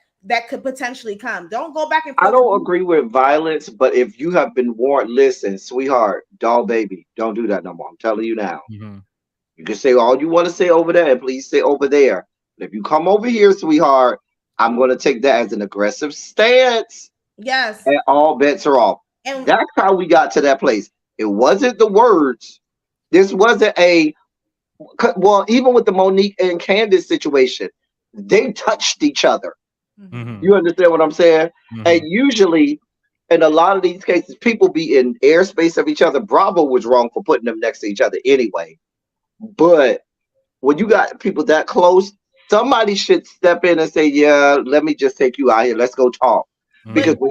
could potentially come. Don't go back and forth. I don't agree with violence, but if you have been warned, listen, sweetheart, doll baby, don't do that no more. I'm telling you now. You can say all you want to say over there, and please say over there. But if you come over here, sweetheart, I'm going to take that as an aggressive stance. Yes. And all bets are off. And that's how we got to that place. It wasn't the words. This wasn't even with the Monique and Candace situation, they touched each other. You understand what I'm saying? And usually, in a lot of these cases, people be in airspace of each other. Bravo was wrong for putting them next to each other anyway. But when you got people that close, somebody should step in and say, yeah, let me just take you out here. Let's go talk. Because when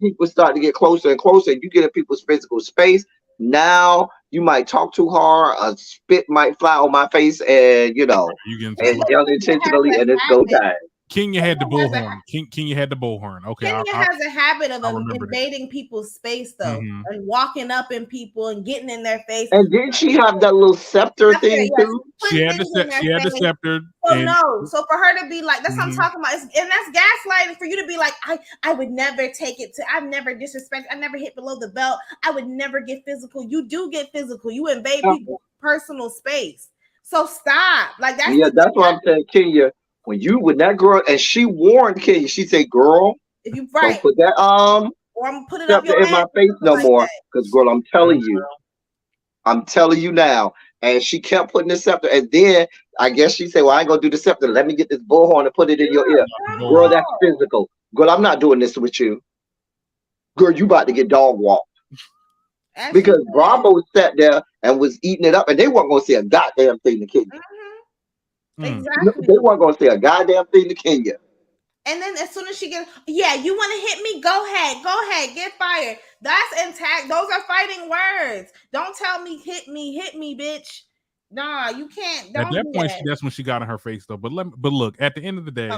people start to get closer and closer, and you get in people's physical space, now you might talk too hard, a spit might fly on my face, and and unintentionally, and it's go time. Kenya had the bullhorn. Kenya had the bullhorn. Okay. Kenya has a habit of invading people's space, though, and walking up in people and getting in their face. And didn't she have that little scepter thing too? She had the scepter. So for her to be like, that's what I'm talking about. And that's gaslighting for you to be like, I would never take it to. I've never disrespect. I never hit below the belt. I would never get physical. You do get physical. You invade people's personal space. So stop. Like that's that's what I'm saying, Kenya. When that girl, and she warned Kenya, she said, girl, if you don't put that or I'm putting up your in my face no more. Because girl, I'm telling you now. And she kept putting the scepter. And then I guess she said, well, I ain't gonna do the scepter. Let me get this bullhorn and put it in your ear. Girl, that's physical. Girl, I'm not doing this with you. Girl, you about to get dog walked. Because Bravo sat there and was eating it up, and they weren't gonna say a goddamn thing to Kenya. Exactly. They weren't gonna say a goddamn thing to Kenya. And then as soon as she gets, you want to hit me? Go ahead, get fired. That's intact. Those are fighting words. Don't tell me, hit me, bitch. Nah, you can't. At that point, that's when she got in her face, though. But look, at the end of the day.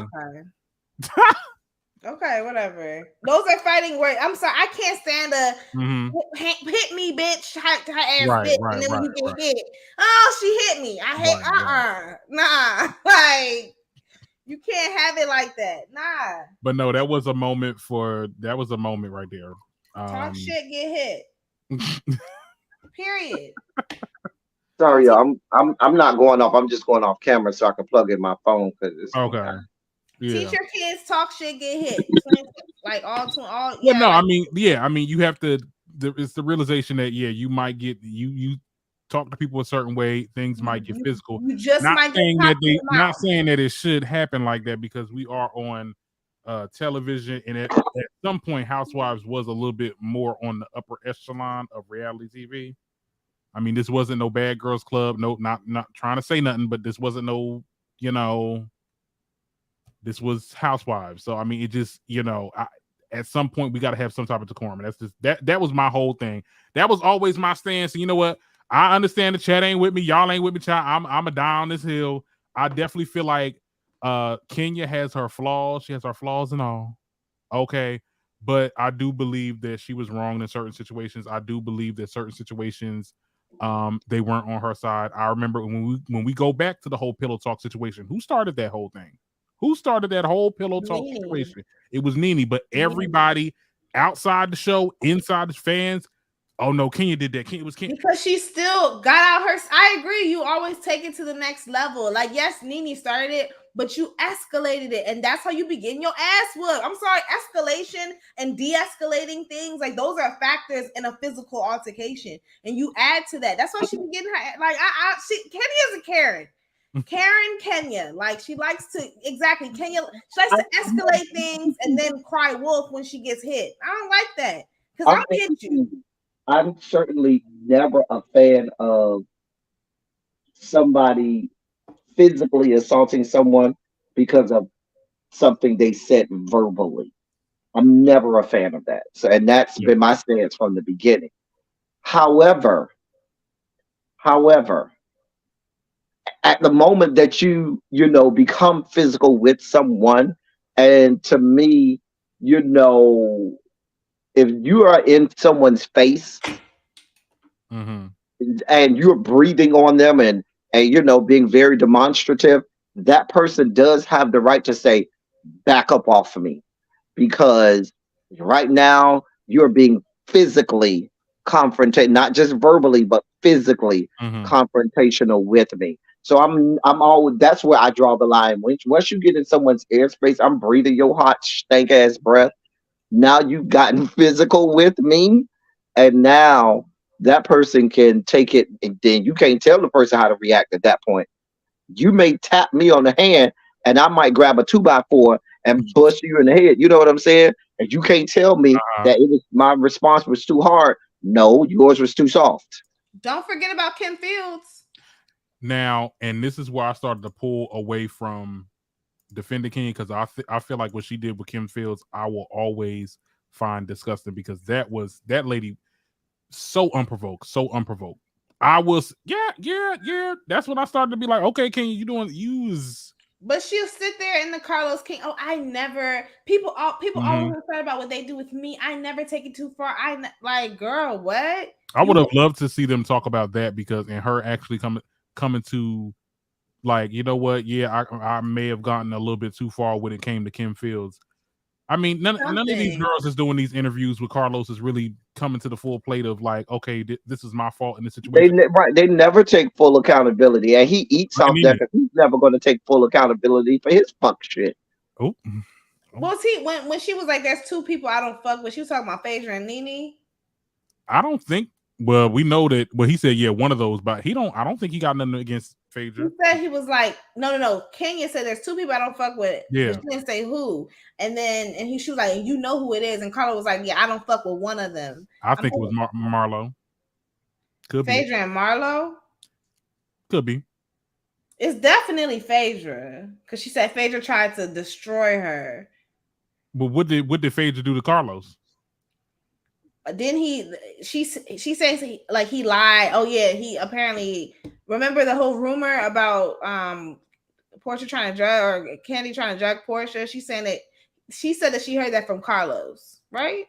Okay, whatever. Those are fighting words. I'm sorry, I can't stand hit me, bitch, her ass bitch, and then when you get hit, oh, she hit me. I hate nah, like you can't have it like that, nah. But no, that was a moment right there. Talk shit, get hit. Period. Sorry, y'all. I'm not going off. I'm just going off camera so I can plug in my phone because it's okay. Yeah. Teach your kids talk shit, get hit. Like all. Well, no, I mean, you have to. It's the realization that you might get you talk to people a certain way, things might get physical. You just Not might get saying popped that in the not mouth. saying that it should happen like that, because we are on television, and at some point Housewives was a little bit more on the upper echelon of reality TV. I mean, this wasn't no Bad Girls Club. No, not trying to say nothing, but this wasn't no, this was Housewives. So I mean, it just, at some point we got to have some type of decorum. And that's just that was my whole thing. That was always my stance. And you know what? I understand the chat ain't with me. Y'all ain't with me, child. I'm a down this hill. I definitely feel like Kenya has her flaws. She has her flaws and all. Okay. But I do believe that she was wrong in certain situations. I do believe that certain situations they weren't on her side. I remember when we go back to the whole pillow talk situation, who started that whole thing? Who started that whole pillow talk situation? It was Nene, but everybody outside the show, inside the fans, oh no, Kenya did that. It was Kenya. Because she still got out her. I agree. You always take it to the next level. Like, yes, Nene started it, but you escalated it. And that's how you begin your ass whoop. I'm sorry, escalation and de-escalating things, like those are factors in a physical altercation. And you add to that. That's why she be getting her, like, Kenya is a Karen. Kenya, like she likes to Kenya. She likes to escalate things and then cry wolf when she gets hit. I don't like that because I'll hit you. I'm certainly never a fan of somebody physically assaulting someone because of something they said verbally. I'm never a fan of that. So, and that's been my stance from the beginning. However, at the moment that you become physical with someone, and to me, if you are in someone's face and you're breathing on them and being very demonstrative, that person does have the right to say, back up off of me, because right now you're being physically confronted, not just verbally but physically confrontational with me. So I'm always, that's where I draw the line. Once you get in someone's airspace, I'm breathing your hot stank ass breath. Now you've gotten physical with me, and now that person can take it, and then you can't tell the person how to react at that point. You may tap me on the hand, and I might grab a 2x4 and bust you in the head. You know what I'm saying? And you can't tell me that my response was too hard. No, yours was too soft. Don't forget about Kim Fields. Now, and this is where I started to pull away from defending Kenya, because I feel like what she did with Kim Fields, I will always find disgusting, because that lady so unprovoked. I was yeah. That's when I started to be like, okay, Kenya, you doing use. But she'll sit there in the Carlos King. Oh, I never. People always upset about what they do with me. I never take it too far. Like, girl, what? I would have loved to see them talk about that, because and her actually coming to, like, you know what? Yeah, I may have gotten a little bit too far when it came to Kim Fields. I mean, none of these girls is doing these interviews with Carlos is really coming to the full plate of like, okay, this is my fault in this situation. They never take full accountability, and he eats off that because he's never going to take full accountability for his fuck shit. Oh, was he when she was like, "There's two people I don't fuck with"? She was talking about Phaedra and Nene. I don't think. Well, we know that. Well, he said, yeah, one of those, but I don't think he got nothing against Phaedra. He said he was like, no. Kenya said there's two people I don't fuck with. Yeah. She didn't say who. And she was like, you know who it is. And Carla was like, yeah, I don't fuck with one of them. I think it was Marlo. Could Phaedra be. and Marlo? Could be. It's definitely Phaedra, because she said Phaedra tried to destroy her. But what did Phaedra do to Carlos? Then she says he lied. Oh yeah, he apparently, remember the whole rumor about Portia trying to drug, or Candy trying to drug Portia. She said that she heard that from Carlos, right?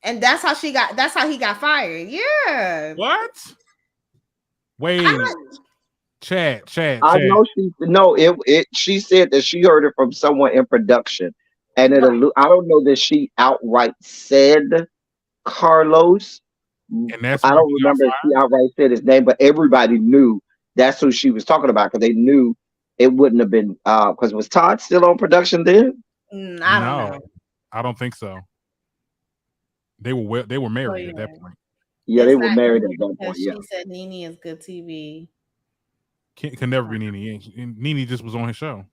And that's how he got fired. Yeah. What? Wait. Chat. I know she said that she heard it from someone in production. And I don't know that she outright said Carlos. And that's I don't remember if she outright said his name, but everybody knew that's who she was talking about, because they knew it wouldn't have been because was Todd still on production then? I don't know. I don't think so. They were married at that point. Yeah, It's they were not married at Nene that point. because Yeah. she said Nene is good TV. Can never be Nene. Nene just was on his show.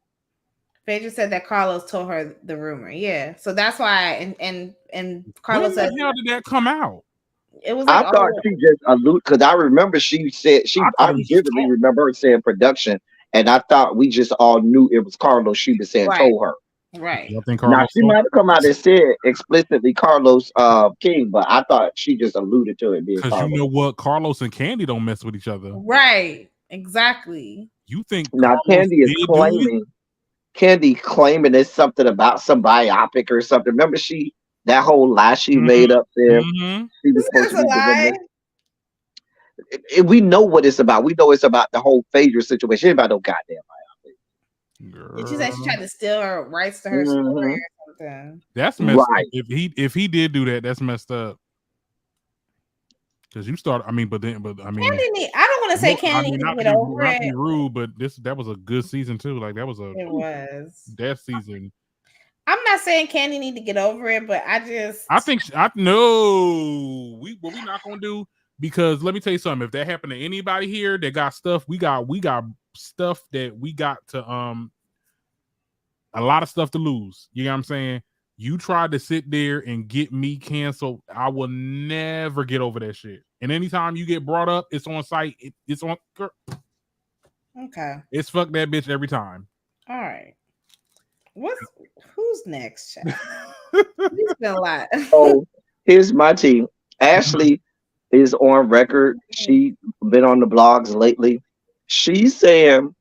Phaedra said that Carlos told her the rumor. Yeah, so that's why. And Carlos When the said hell did that come out? it was I like, thought she just alluded because I remember she said I thought I it was just vividly remember her saying production, and I thought we just all knew it was Carlos. She was saying right, told her. right. I think Now Carlos she told might have come out and said explicitly Carlos King, but I thought she just alluded to it being because you Carlos. know what? Carlos and Candy don't mess with each other. Right, exactly. You think Now Carlos did do it? Candy claiming it's something about some biopic or something. Remember that whole lie she made up there. Mm-hmm. She was supposed That's to a be the lie. woman. We know what it's about. We know it's about the whole Phaedra situation. It ain't about no goddamn Did she say she tried to steal her rights to her story biopic. or something? That's messed Right. up. If he did do that, that's messed up. Because you start, I mean, but I mean, Candy I don't want to say I Candy mean, need to get over not to be it. rude, but that was a good season too. Like that was It was. that season. I'm not saying Candy need to get over it, but I think I know what we not gonna do, because let me tell you something. If that happened to anybody here that got stuff, we got stuff that we got to a lot of stuff to lose. You know what I'm saying? You tried to sit there and get me canceled. I will never get over that shit. And anytime you get brought up, it's on site. It's on. Okay. It's fuck that bitch every time. All right. Who's next, Chad? It's been a lot. So here's my team. Ashley is on record. She been on the blogs lately. She's saying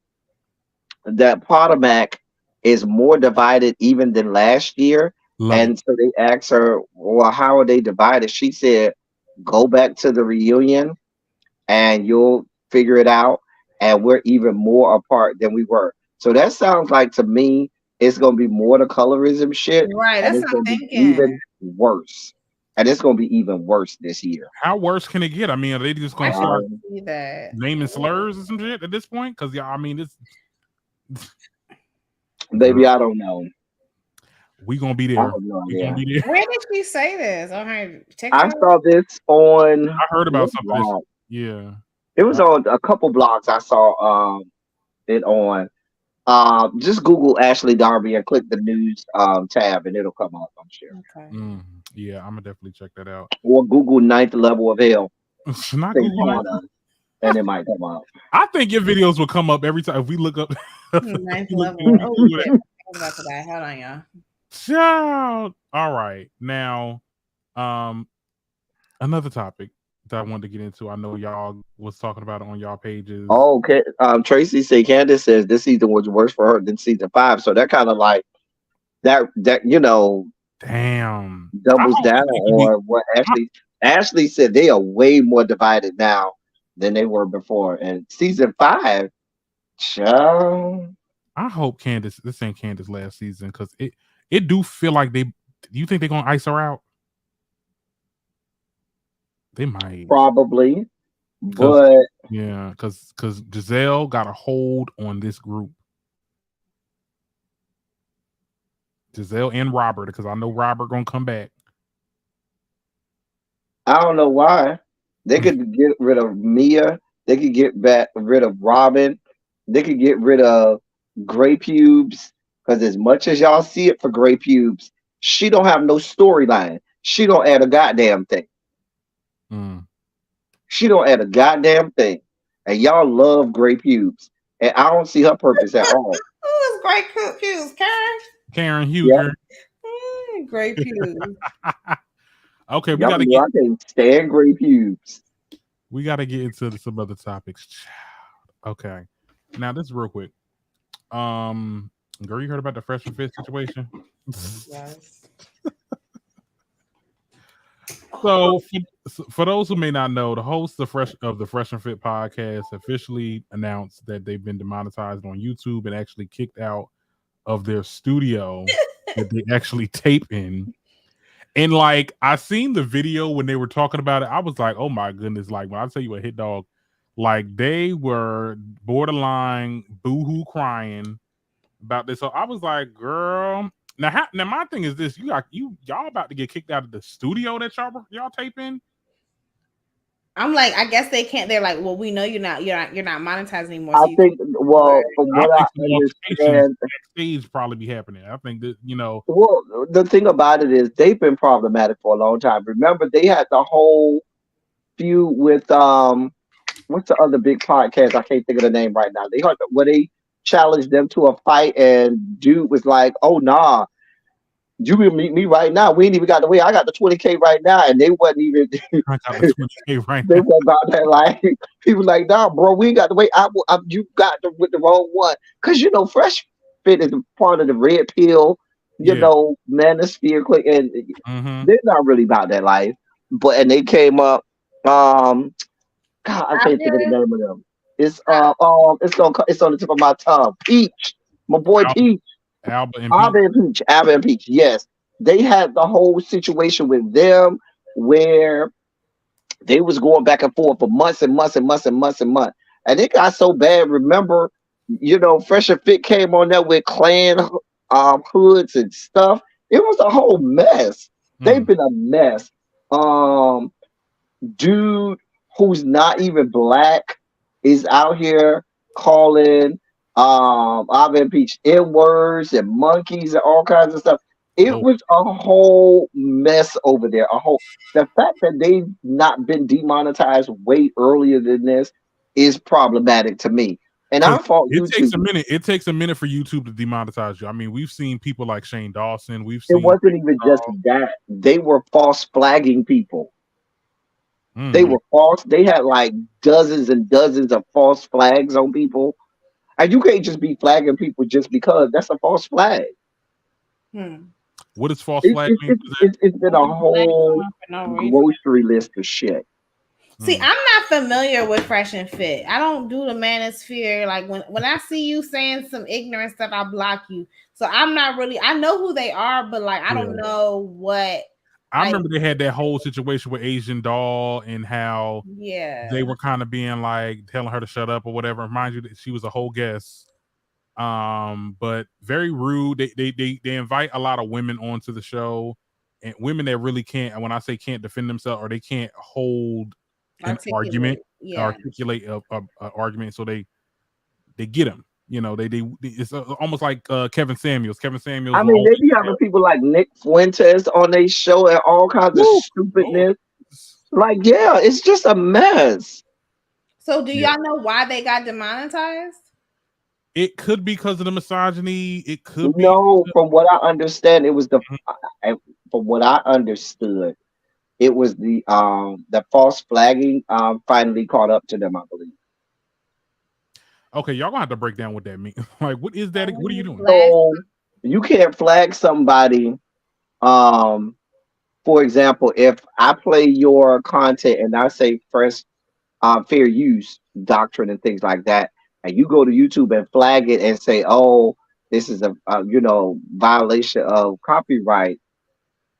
that Potomac is more divided even than last year. Love And so they asked her, well, how are they divided? She said, go back to the reunion and you'll figure it out. And we're even more apart than we were. So that sounds like to me, it's going to be more the colorism shit. Right. And That's it's what I'm going to be thinking. even worse. And it's going to be even worse this year. How worse can it get? I mean, are they just going I to start see that. naming slurs or some shit at this point? Because I mean, it's Baby, I don't know. we gonna be I there. have no We idea. gonna be there. Where did she say this? On her I TikTok? saw this on. I heard about what something. blog? Yeah. It was on a couple blogs. I saw it on. Just Google Ashley Darby and click the news tab, and it'll come up. I'm sure. Okay. Yeah, I'm gonna definitely check that out. Or Google Ninth Level of Hell. Not Say Google Night. Pauna, and it might come up. I think your videos will come up every time if we look up. Ninth level. Oh, yeah. I was about to die. Hold on, y'all. Child. All right. Now, another topic that I wanted to get into. I know y'all was talking about it on y'all pages. Oh, okay. Tracy say Candace says this season was worse for her than season 5. So that kind of like that Damn. doubles down on what Ashley said. They are way more divided now than they were before. And season 5, child. I hope this ain't Candace last season, because it do feel like do you think they're gonna ice her out? They might. Probably. But yeah, because Giselle got a hold on this group. Giselle and Robert, because I know Robert gonna come back. I don't know why. They could get rid of Mia. They could get rid of Robin. They could get rid of Gray Pubes. Because as much as y'all see it for Gray Pubes, she don't have no storyline. She don't add a goddamn thing. She don't add a goddamn thing. And y'all love Gray Pubes. And I don't see her purpose at all. Who is Gray Pubes? Karen Huger. Yep. Gray Pubes. Okay, we y'all gotta I can't stand Gray Pubes. We gotta get into some other topics. Okay. Now this is real quick. Girl, you heard about the Fresh and Fit situation? Yes. So, for those who may not know, the hosts of the Fresh and Fit podcast officially announced that they've been demonetized on YouTube and actually kicked out of their studio that they actually tape in. And like, I seen the video when they were talking about it. I was like, oh my goodness! Like, when I tell you a hit dog, like they were borderline boohoo crying about this. So I was like, girl. Now my thing is this: y'all about to get kicked out of the studio that y'all tape in. I'm like, I guess they can't. They're like, well, we know you're not monetized anymore. I So think, well, from I what I think some altercations understand, backstage probably be happening. I think that well, the thing about it is they've been problematic for a long time. Remember, they had the whole feud with what's the other big podcast? I can't think of the name right now. They heard where they challenged them to a fight, and dude was like, "Oh nah, you can meet me right now. We ain't even got the way. I got the 20K right now," and they wasn't even. I got the 20K right They now. were about that like people like, nah, bro, we ain't got the way. You got with the wrong one, because Fresh Fit is a part of the Red Pill, Yeah. Manosphere clique, and Mm-hmm. they're not really about that life. And they came up. God, I can't think of the after name of them. It's on the tip of my tongue. Peach, my boy Peach, Alba and Pete. Alba and Peach. Yes, they had the whole situation with them where they was going back and forth for months and months and months and months and months. And it got so bad. Remember, Fresh and Fit came on there with clan hoods and stuff. It was a whole mess. They've been a mess. Um, Dude who's not even black is out here calling Ivan Peach N words and monkeys and all kinds of stuff. It Oh, was a whole mess over there. The fact that they've not been demonetized way earlier than this is problematic to me. And I fault it takes YouTube. a minute. It takes a minute for YouTube to demonetize you. I mean, we've seen people like Shane Dawson. We've It seen wasn't even just that. They were false flagging people. They were false. They had like dozens and dozens of false flags on people. And you can't just be flagging people just because that's a false flag. What does false It, flag it, mean? it, it's been a whole for no reason. grocery list of shit. See, I'm not familiar with Fresh and Fit. I don't do the manosphere. Like when I see you saying some ignorant stuff, I block you. So I'm not really. I know who they are, but like I don't know what. I remember they had that whole situation with Asian Doll and how they were kind of being like telling her to shut up or whatever. Mind you, that she was a whole guest, but very rude. They invite a lot of women onto the show, and women that really can't. And when I say can't defend themselves or they can't hold an argument, articulate a argument, so they get them. It's almost like Kevin Samuels. Kevin Samuels. I mean, they be having people like Nick Fuentes on their show and all kinds of stupidness. Like, yeah, it's just a mess. So, do y'all know why they got demonetized? It could be because of the misogyny. It could be. No, from what I understand, it was from what I understood, it was the false flagging finally caught up to them, I believe. Okay, y'all gonna have to break down what that means. Like, what is that? What are you doing? So you can't flag somebody. For example, if I play your content and I say first fair use doctrine and things like that, and you go to YouTube and flag it and say, "Oh, this is a violation of copyright,"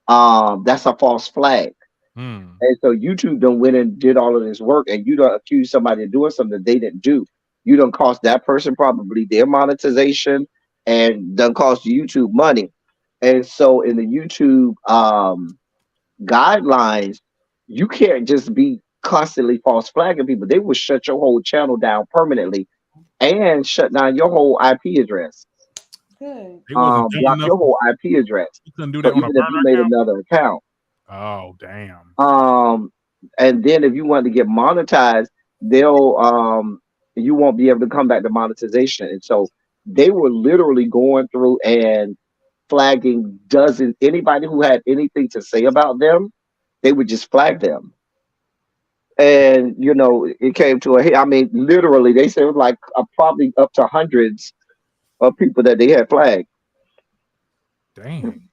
that's a false flag. And so YouTube done went and did all of this work, and you don't accuse somebody of doing something that they didn't do. You don't cost that person probably their monetization, and done cost YouTube money. And so in the YouTube guidelines, you can't just be constantly false flagging people. They will shut your whole channel down permanently and shut down your whole IP address. Good. Block your whole IP address. You couldn't do So that on a even if you made another account. Oh damn. And then if you want to get monetized, they'll you won't be able to come back to monetization. And so they were literally going through and flagging dozens. Anybody who had anything to say about them, they would just flag them. And it came to a hit. I mean, literally, they said it was like probably up to hundreds of people that they had flagged. Damn.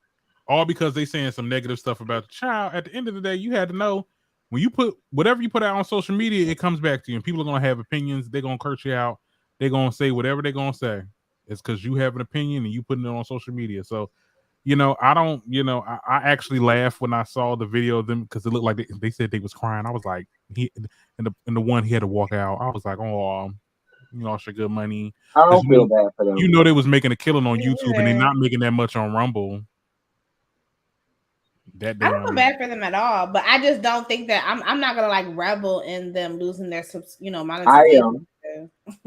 All because they saying some negative stuff about the child. At the end of the day, you had to know when you put whatever you put out on social media, it comes back to you, and people are gonna have opinions. They're gonna curse you out. They're gonna say whatever they're gonna say. It's because you have an opinion and you putting it on social media. So, I don't. I actually laughed when I saw the video of them because it looked like they said they was crying. I was like, in the one he had to walk out. I was like, oh, you lost your good money. I don't feel bad for them. They was making a killing on YouTube and they're not making that much on Rumble. That I don't feel damn. bad for them at all, but I just don't think that I'm not gonna like revel in them losing their I monetization. am.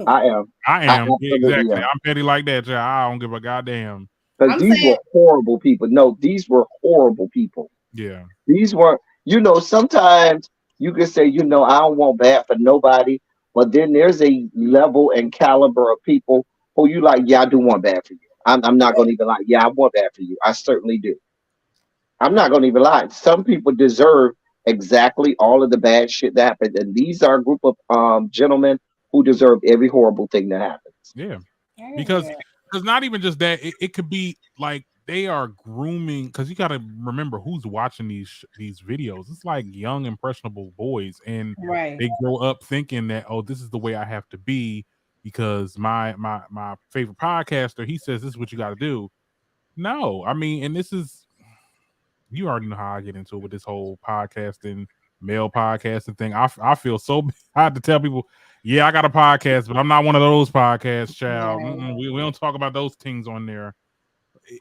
I am. I I am. Yeah, absolutely exactly. am. I'm petty like that, child. I don't give a goddamn. Because I'm these were saying horrible people. No, these were horrible people. Yeah. These were, sometimes you can say, I don't want bad for nobody, but then there's a level and caliber of people who you like, yeah, I do want bad for you. I'm not going to even lie. Yeah, I want bad for you. I certainly do. I'm not going to even lie. Some people deserve exactly all of the bad shit that happened. And these are a group of gentlemen who deserve every horrible thing that happens. Yeah. I agree with Because that. not even just that, it could be like they are grooming, because you got to remember who's watching these videos. It's like young impressionable boys, and Right. they grow up thinking that, oh, this is the way I have to be because my favorite podcaster, he says this is what you got to do. No, I mean, and this is, you already know how I get into it with this whole podcasting, male podcasting thing. I feel so I have to tell people, yeah, I got a podcast, but I'm not one of those podcasts, child. Right. We don't talk about those things on there.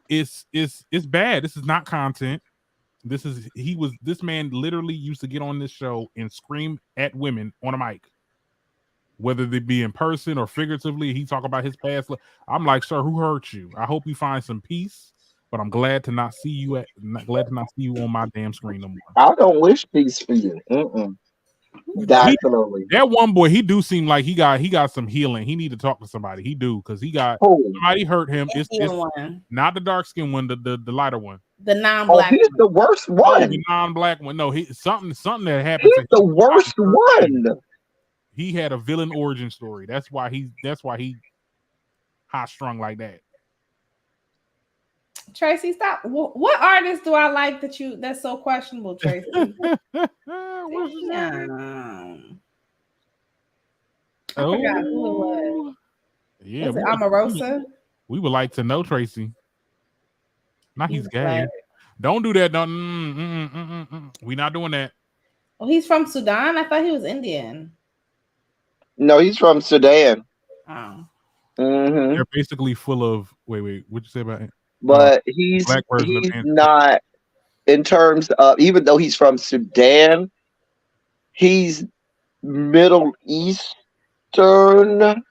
It's bad. This is not content. This man literally used to get on this show and scream at women on a mic, whether they be in person or figuratively. He talk about his past. I'm like, sir, who hurt you? I hope you find some peace. But I'm glad to not see you on my damn screen no more. I don't wish peace for you. Mm-mm. Absolutely. That one boy, he do seem like he got some healing. He need to talk to somebody. He do, because he got Oh, somebody hurt him. It's One. not the dark skinned one, the lighter one. The non-black. he's the worst Oh, one. the non-black one. No, something that happened He's to the him. worst one. He had a villain origin story. That's why he high strung like that. Tracy, stop. What artist do I like that's so questionable, Tracy? What's his name? I forgot who it was. Yeah, Was it Omarosa? We would like to know, Tracy. Not he's gay. Black. Don't do that. Don't. We not doing that. Oh, he's from Sudan? I thought he was Indian. No, he's from Sudan. Oh. Mm-hmm. They're basically full of. Wait. What'd you say about it? But he's not, in terms of, even though he's from Sudan, he's Middle Eastern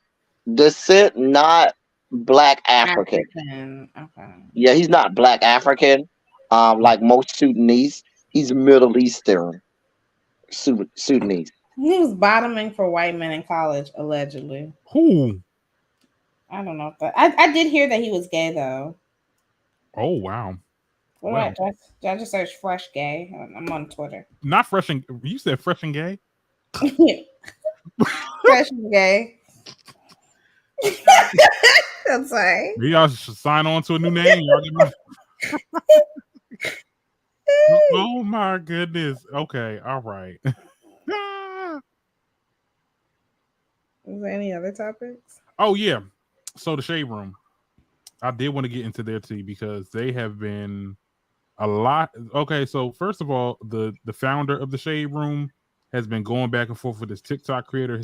descent, not Black African. Okay. Yeah, he's not Black African, like most Sudanese. He's Middle Eastern Sudanese. He was bottoming for white men in college, allegedly. Who? I don't know if that. I did hear that he was gay though. Oh wow. What did I just search fresh gay? I'm on Twitter. Not fresh and you said fresh and gay? Fresh and gay. I'm sorry. Maybe y'all should sign on to a new name. Oh my goodness. Okay, all right. Is there any other topics? Oh yeah. So the Shade Room. I did want to get into their tea because they have been a lot. Okay, so first of all, the founder of the Shade Room has been going back and forth with this TikTok creator.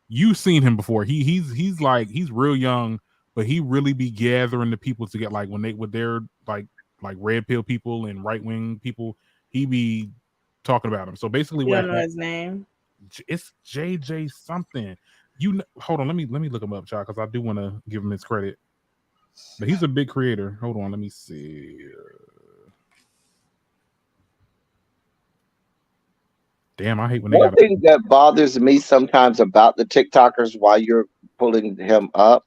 You've seen him before. He's real young, but he really be gathering the people to get like with their like red pill people and right wing people. He be talking about him. So basically, you don't know his name. It's JJ something. Hold on. Let me look him up, child, because I do want to give him his credit. But he's a big creator. Hold on, let me see. Damn, I hate when One thing that bothers me sometimes about the TikTokers while you're pulling him up,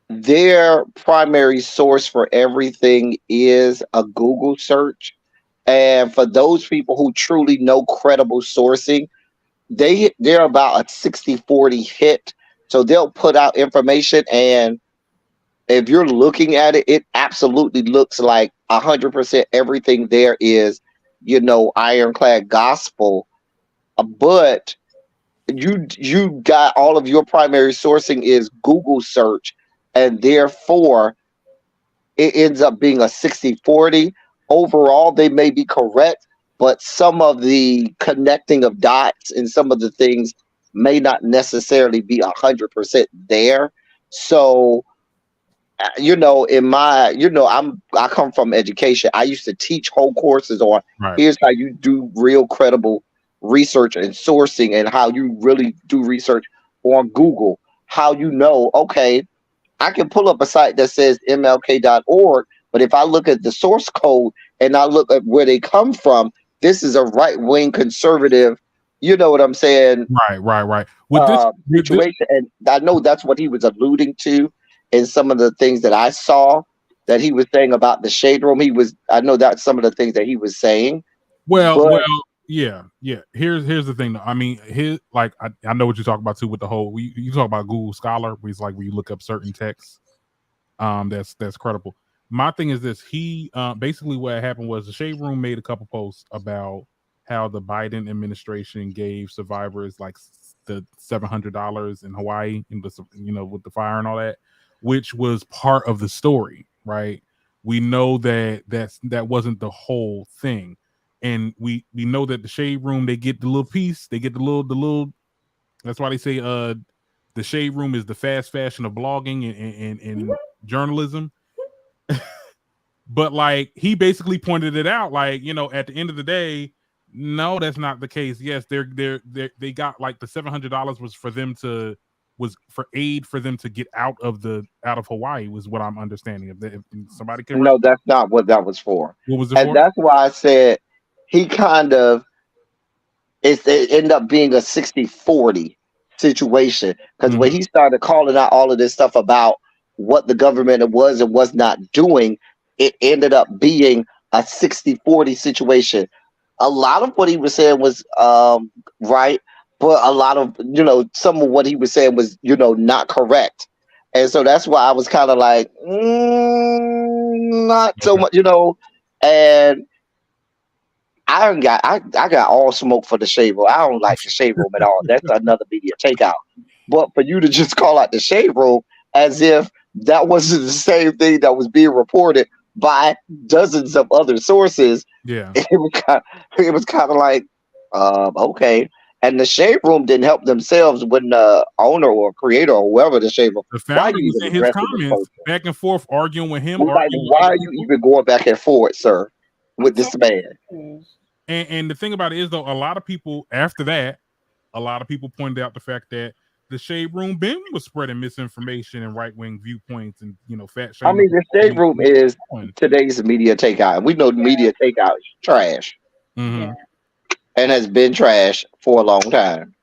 their primary source for everything is a Google search. And for those people who truly know credible sourcing, they're about a 60-40 hit. So they'll put out information, and if you're looking at it, it absolutely looks like 100% everything there is, ironclad gospel. But you got all of your primary sourcing is Google search, and therefore it ends up being a 60-40. Overall, they may be correct, but some of the connecting of dots and some of the things may not necessarily be 100% there. So in my, I come from education. I used to teach whole courses on Right. here's how you do real credible research and sourcing, and how you really do research on Google. How okay, I can pull up a site that says MLK.org, but if I look at the source code and I look at where they come from, this is a right wing conservative, you know what I'm saying, Right. With this, situation. And I know that's what he was alluding to in some of the things that I saw that he was saying about the shade room. I know that's some of the things that he was saying. Well, yeah. Here's the thing, though. I mean, I know what you talk about too with the whole. You talk about Google Scholar, where it's like where you look up certain texts, that's credible. My thing is this: he basically what happened was the Shade Room made a couple posts about how the Biden administration gave survivors like the $700 in Hawaii, and with the fire and all that, which was part of the story, right? We know that wasn't the whole thing. And we know that the Shade Room, they get the little piece, they get the little. That's why they say the Shade Room is the fast fashion of blogging and journalism. But like he basically pointed it out, like at the end of the day, no, that's not the case. Yes, they got like the $700 was for aid for them to get out of Hawaii, was what I'm understanding. If somebody can No, that's not what that was for. What was it and for? That's why I said he kind of it ended up being a 60-40 situation, because when he started calling out all of this stuff about what the government was and was not doing, it ended up being a 60-40 situation. A lot of what he was saying was right, but a lot of some of what he was saying was not correct. And so that's why I was kind of like, not so much, and I got all smoke for the Shade Room. I don't like the Shade Room at all. That's another media takeout. But for you to just call out the Shade Room as if that wasn't the same thing that was being reported by dozens of other sources, yeah, it was kind of like, okay. And the Shade Room didn't help themselves when the owner or creator or whoever the Shade Room, the founder was in his comments back and forth arguing with him. Why are you even going back and forth, sir, with this man? And the thing about it is, though, a lot of people after that, pointed out the fact that the Shade Room was spreading misinformation and right wing viewpoints and fat shaming. I mean, the Shade Room is today's media takeout, and we know media takeout is trash, and has been trash for a long time.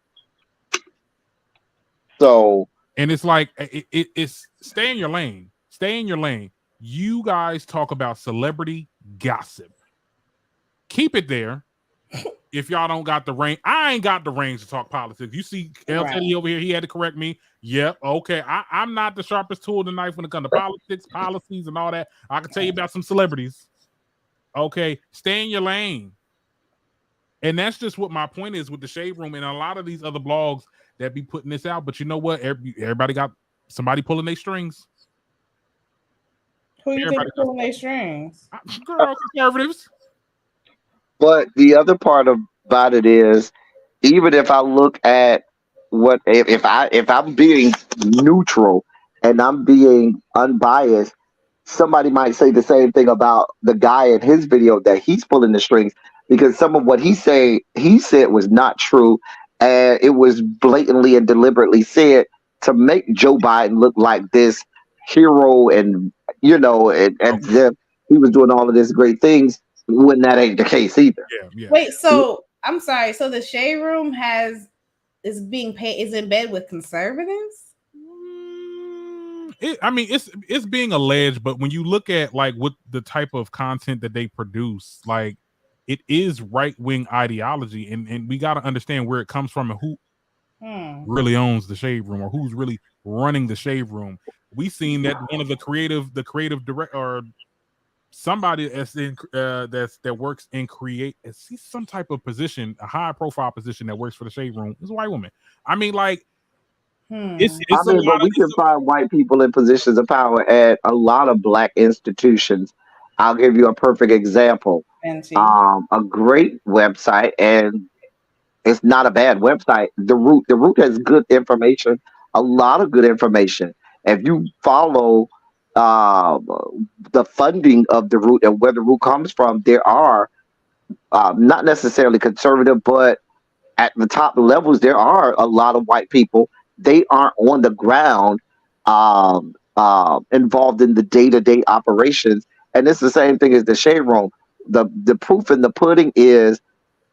So, and it's like it's stay in your lane. Stay in your lane. You guys talk about celebrity gossip. Keep it there. If y'all don't got the range, I ain't got the range to talk politics. You see El Teddy over here, he had to correct me. Yep, okay. I'm not the sharpest tool of the knife when it comes to politics, policies, and all that. I can tell you about some celebrities. Okay, stay in your lane. And that's just what my point is with the Shade Room and a lot of these other blogs that be putting this out. But you know what? Everybody got somebody pulling their strings. Who you think pulling their strings? Girl, conservatives. But the other part about it is, even if I look at if I'm being neutral and I'm being unbiased, somebody might say the same thing about the guy in his video that he's pulling the strings, because some of what he said was not true, and it was blatantly and deliberately said to make Joe Biden look like this hero, and as if he was doing all of these great things when that ain't the case either. Yeah. Wait, so I'm sorry. So the Shade Room is being paid, is in bed with conservatives? It's being alleged, but when you look at like what the type of content that they produce, like it is right wing ideology, and we got to understand where it comes from and who really owns the Shade Room or who's really running the Shade Room. We seen that one of the creative direct or somebody that's in that works in some type of position, a high profile position that works for the Shade Room is a white woman. I mean, like it's but we can find white people in positions of power at a lot of black institutions. I'll give you a perfect example. A great website, and it's not a bad website. The Root has good information, a lot of good information. If you follow the funding of the root and where the root comes from, there are not necessarily conservative, but at the top levels, there are a lot of white people. They aren't on the ground involved in the day to day operations. And it's the same thing as the shade room. The proof in the pudding is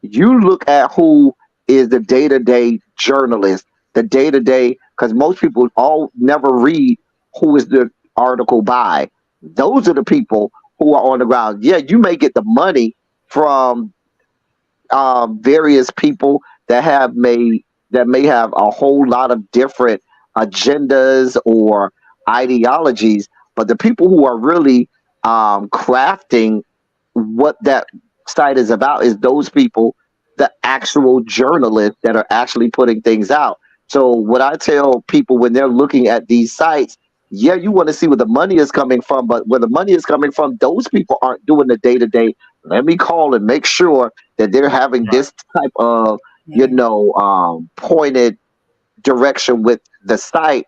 you look at who is the day to day journalist, the day to day, because most people all never read who is the article by. Those are the people who are on the ground. Yeah, you may get the money from various people that may have a whole lot of different agendas or ideologies, but the people who are really crafting what that site is about is those people, the actual journalists that are actually putting things out. So what I tell people when they're looking at these sites, yeah, you want to see where the money is coming from, but where the money is coming from, those people aren't doing the day to day. Let me call and make sure that they're having Right. this type of, Yeah. pointed direction with the site.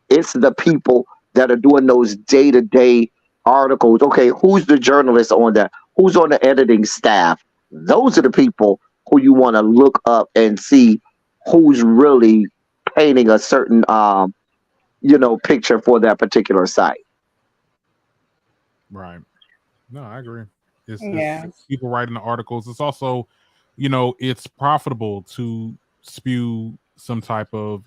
It's the people that are doing those day to day articles. Okay, who's the journalist on that? Who's on the editing staff? Those are the people who you want to look up and see who's really painting a certain picture for that particular site. Right. No, I agree. It's Yeah. people writing the articles. It's also, it's profitable to spew some type of,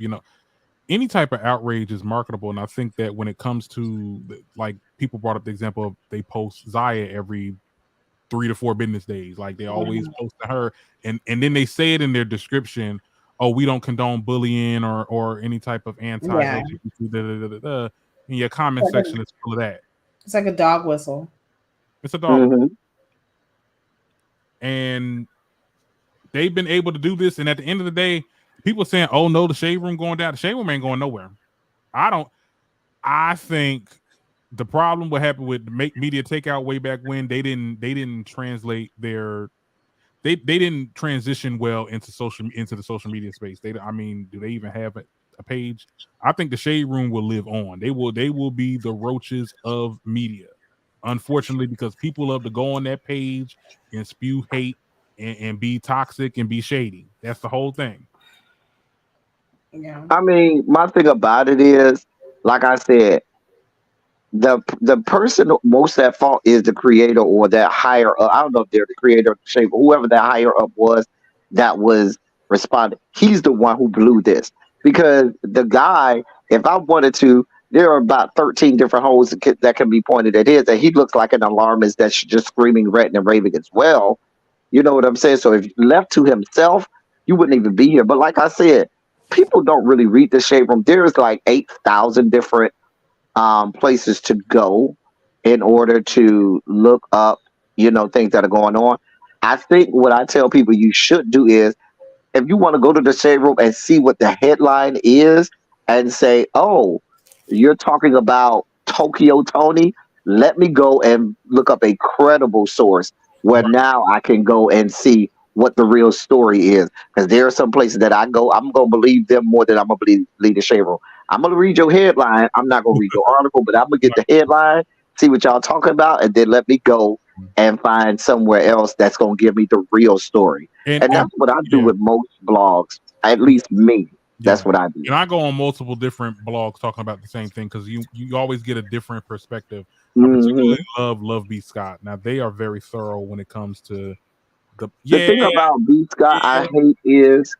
any type of outrage is marketable. And I think that when it comes to, like, people brought up the example of they post Zaya every 3 to 4 business days. Like, they always post to her, and then they say it in their description, oh, we don't condone bullying or any type of anti-LGBT, and your comment section is full of that. It's like a dog whistle. It's a dog. hmm And they've been able to do this. And at the end of the day, people saying, oh no, the shade room going down. The shade room ain't going nowhere. I think the problem what happened with media takeout way back when, they didn't translate they didn't transition well into the social media space. Do they even have a page? I think the shade room will live on. They will be the roaches of media, unfortunately, because people love to go on that page and spew hate and be toxic and be shady. That's the whole thing. Yeah. I mean, my thing about it is, like I said, the person most at fault is the creator or that higher up. I don't know if they're the creator of the shape, but whoever that higher up was that was responding. He's the one who blew this because the guy, if I wanted to, there are about 13 different holes that can be pointed at his, and he looks like an alarmist that's just screaming, ranting, and raving as well. You know what I'm saying? So if left to himself, you wouldn't even be here. But like I said, people don't really read the shade room. There's like 8,000 different places to go in order to look up, things that are going on. I think what I tell people you should do is if you want to go to the shade room and see what the headline is and say, oh, you're talking about Tokyo Tony, let me go and look up a credible source where Right. now I can go and see what the real story is. Because there are some places that I go, I'm going to believe them more than I'm going to believe the shade room. I'm going to read your headline. I'm not going to read your article, but I'm going to get the headline, see what y'all talking about, and then let me go and find somewhere else that's going to give me the real story. And And that's what I do yeah. with most blogs. At least me. That's Yeah. what I do. And I go on multiple different blogs talking about the same thing because you always get a different perspective. I hmm particularly love B. Scott. Now they are very thorough when it comes to the The thing about B. Scott yeah. I hate is